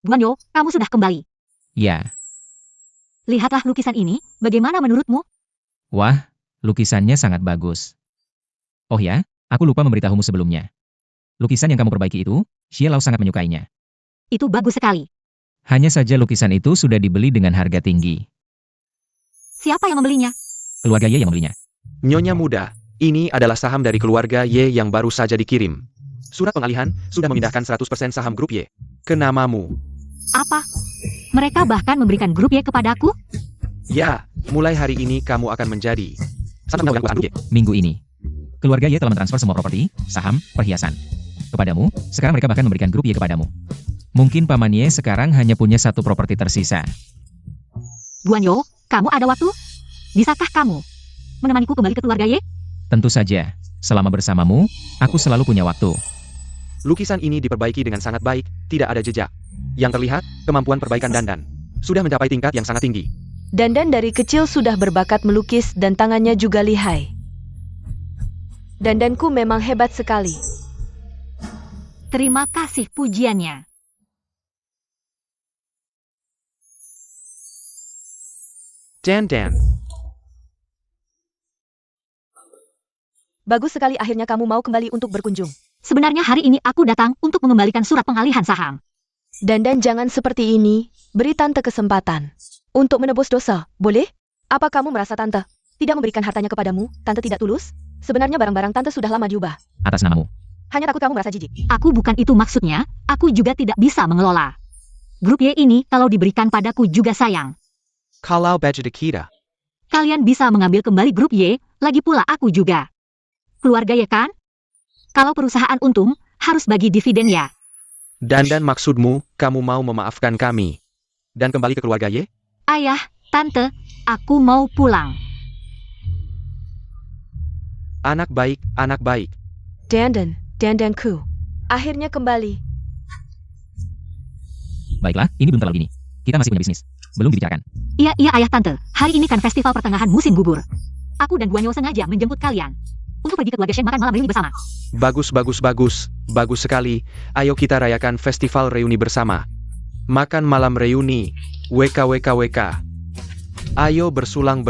Guanyo, kamu sudah kembali. Ya, Lihatlah lukisan ini, bagaimana menurutmu? wah, lukisannya sangat bagus. Oh ya, aku lupa memberitahumu sebelumnya. Lukisan yang kamu perbaiki itu, Xie Lao sangat menyukainya. Itu bagus sekali. Hanya saja lukisan itu sudah dibeli dengan harga tinggi. Siapa yang membelinya? Keluarga Ye yang membelinya. Nyonya muda, ini adalah saham dari keluarga Y yang baru saja dikirim. Surat pengalihan sudah memindahkan 100% saham grup Y ke namamu. Apa? Mereka bahkan memberikan grup Y kepadaku? Ya, mulai hari ini kamu akan menjadi satu pemegang perusahaan grup Y. Minggu ini, keluarga Ye telah mentransfer semua properti, saham, perhiasan kepadamu. Sekarang mereka bahkan memberikan grup Y kepadamu. Mungkin Paman Ye sekarang hanya punya satu properti tersisa. Guanyo, kamu ada waktu? Bisakah kamu menemaniku kembali ke keluarga Y? Tentu saja, selama bersamamu, aku selalu punya waktu. Lukisan ini diperbaiki dengan sangat baik, tidak ada jejak. Yang terlihat, kemampuan perbaikan Dandan sudah mencapai tingkat yang sangat tinggi. Dandan dari kecil sudah berbakat melukis dan tangannya juga lihai. Dandanku memang hebat sekali. Terima kasih pujiannya. Dan. Bagus sekali akhirnya kamu mau kembali untuk berkunjung. Sebenarnya hari ini aku datang untuk mengembalikan surat pengalihan saham. Dandan jangan seperti ini, beri tante kesempatan untuk menebus dosa, boleh? Apa kamu merasa tante tidak memberikan hartanya kepadamu, tante tidak tulus? Sebenarnya barang-barang tante sudah lama diubah. Atas namamu. Hanya takut kamu merasa jijik. Aku bukan itu maksudnya, aku juga tidak bisa mengelola. Grup Y ini kalau diberikan padaku juga sayang. Kalau baju kita. Kalian bisa mengambil kembali grup Y, lagi pula aku juga. Keluarga Y kan? Kalau perusahaan untung, harus bagi dividen ya. Dan maksudmu, kamu mau memaafkan kami dan kembali ke keluarga Y? Ayah, tante, aku mau pulang. Anak baik, anak baik. Dandanku. Akhirnya kembali. Baiklah, ini belum terlalu dini. Kita masih punya bisnis. Belum dibicarakan. Iya ayah tante, hari ini kan festival pertengahan musim gugur. Aku dan Guanyo sengaja menjemput kalian untuk pergi ke keluarga Shen makan malam reuni bersama. Bagus sekali. Ayo kita rayakan festival reuni bersama. Makan malam reuni. WK. Ayo bersulang.